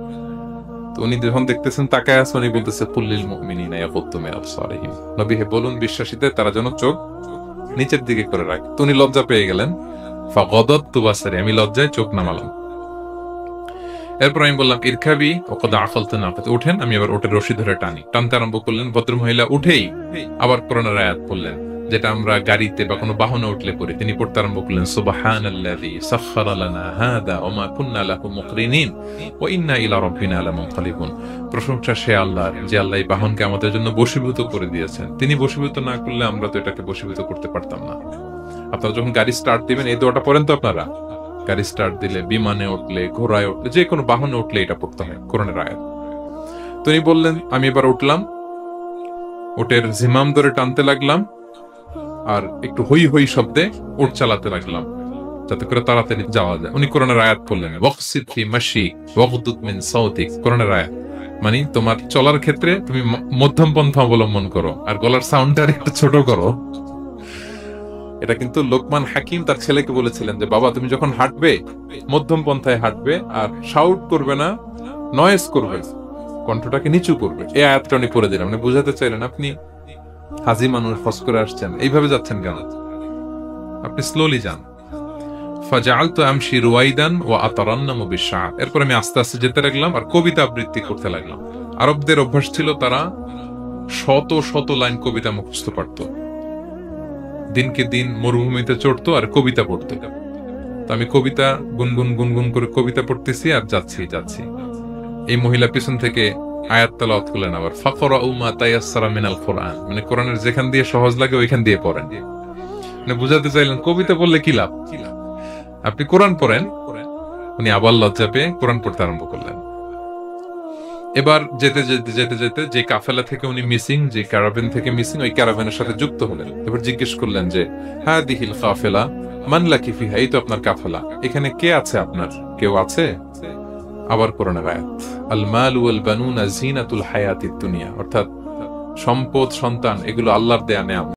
তো উনি যখন দেখতেছেন তাকায় আছে, উনি বলতেছে কুল্লিল মুমিনিনা ইয়াগুদ্দু মিন আবসারিহিম, নবী হে বলুন বিশ্বাসীদের তারা যেন চোখ নিচের দিকে করে রাখে। তো উনি লজ্জা পেয়ে গেলেন, ফাগাদাততু বাসারি, আমি লজ্জায় চোখ নামালাম। এরপর আমি বললাম ইরকাবি ওয়াকাদ আকালতু নাকাত, উঠেন। আমি আবার ওটের রশি ধরে টানতে আরম্ভ করলেন। ভদ্রমহিলা উঠেই আবার কোরআনের আয়াত পড়লেন, যেটা আমরা গাড়িতে বা কোনো বাহনে উঠলে পড়ি। তিনি পড়তে আরম্ভ করলেন সুবহানাল্লাযী সাখখারা লানা হাযা ওয়া মা কুন্না লাহু মুকরিনিন ওয়া ইন্না ইলা রাব্বিনা লামুনকালিবুন। প্রশংসা সে আল্লাহর, যে আল্লাহ এই বাহনকে আমাদের জন্য বশীভূত করে দিয়েছেন। তিনি বশীভূত না করলে আমরা তো এটাকে বশীভূত করতে পারতাম না। আপনারা যখন গাড়ি স্টার্ট দিবেন এই দোয়াটা পড়েন তো আপনারা? গাড়ি স্টার্ট দিলে, বিমানে উঠলে, ঘোড়ায় উঠলে, যে কোনো বাহনে উঠলে এটা পড়তে হয়, কোরআনের আয়াত। তো উনি বললেন, আমি এবার উঠলাম, উটের জিমাম ধরে টানতে লাগলাম আর একটু হই হই শব্দে উট চালাতে লাগলাম, যাতে করে তাড়াতাড়ি যাওয়া যায়। উনি কোরআনের আয়াত বললেন ওয়াকসিদ ফি মাশি ওয়াগদুদ মিন সাউতিক, কোরআনের আয়াত, মানে তোমার চলার ক্ষেত্রে তুমি মধ্যম পন্থা অবলম্বন করো আর গলার সাউন্ডটা একটু ছোট করো। এটা কিন্তু লোকমান হাকিম তার ছেলেকে বলেছিলেন যে বাবা তুমি যখন হাঁটবে মধ্যম পন্থায় হাঁটবে আর শাউট করবে না, নয়েজ করবে, কণ্ঠটাকে নিচু করবে। এই আয়াতটা উনি পড়ে দিলেন, মানে বুঝাতে চাইলেন আপনি হাজি মানুষ, হজ করে আসছেন, এইভাবে যাচ্ছেন কেন, আপনি স্লোলি যান। ফাজাআলতু আমশি রুয়াইদান ওয়া আতারান্নামু বিশআর, এরপর আমি আস্তে আস্তে যেতে লাগলাম আর কবিতা আবৃত্তি করতে লাগলাম। আরবদের অভ্যাস ছিল তারা শত শত লাইন কবিতা মুখস্থ পারত, দিনকে দিন মরুভূমিতে চড়তো আর কবিতা পড়তো। তো আমি কবিতা গুনগুন গুনগুন করে কবিতা পড়তেছি আর যাচ্ছি। এই মহিলা পিছন থেকে আয়াত তেলাওয়াত করলেন আবার, ফাকরাউ মা তায়াসসারা মিনাল কোরআন, মানে কোরআনের যেখান দিয়ে সহজ লাগে ওইখান দিয়ে পড়েন। মানে বুঝাতে চাইলেন কবিতা পড়লে কি লাভ, আপনি কোরআন পড়েন। উনি আবার লজ্জা পেয়ে কোরআন পড়তে আরম্ভ করলেন। এবার যেতে যে কাফেলা থেকে উনি মিসিং, যে ক্যারাভেন থেকে মিসিং, ওই ক্যারাভেনের সাথে যুক্ত হলেন। এবার জিজ্ঞেস করলেন যে হাদিহিল কাফেলা মান লাকি ফিহা, এই তো আপনার কাফেলা, এখানে কে আছে আপনার, কেউ আছে? আবার কোরআনের আয়াত, আল মাল ওয়াল বানুনা জিনাতুল হায়াতিদ দুনিয়া, অর্থাৎ সম্পদ, সন্তান, এগুলো আল্লাহর দেয়া নেয়ামত।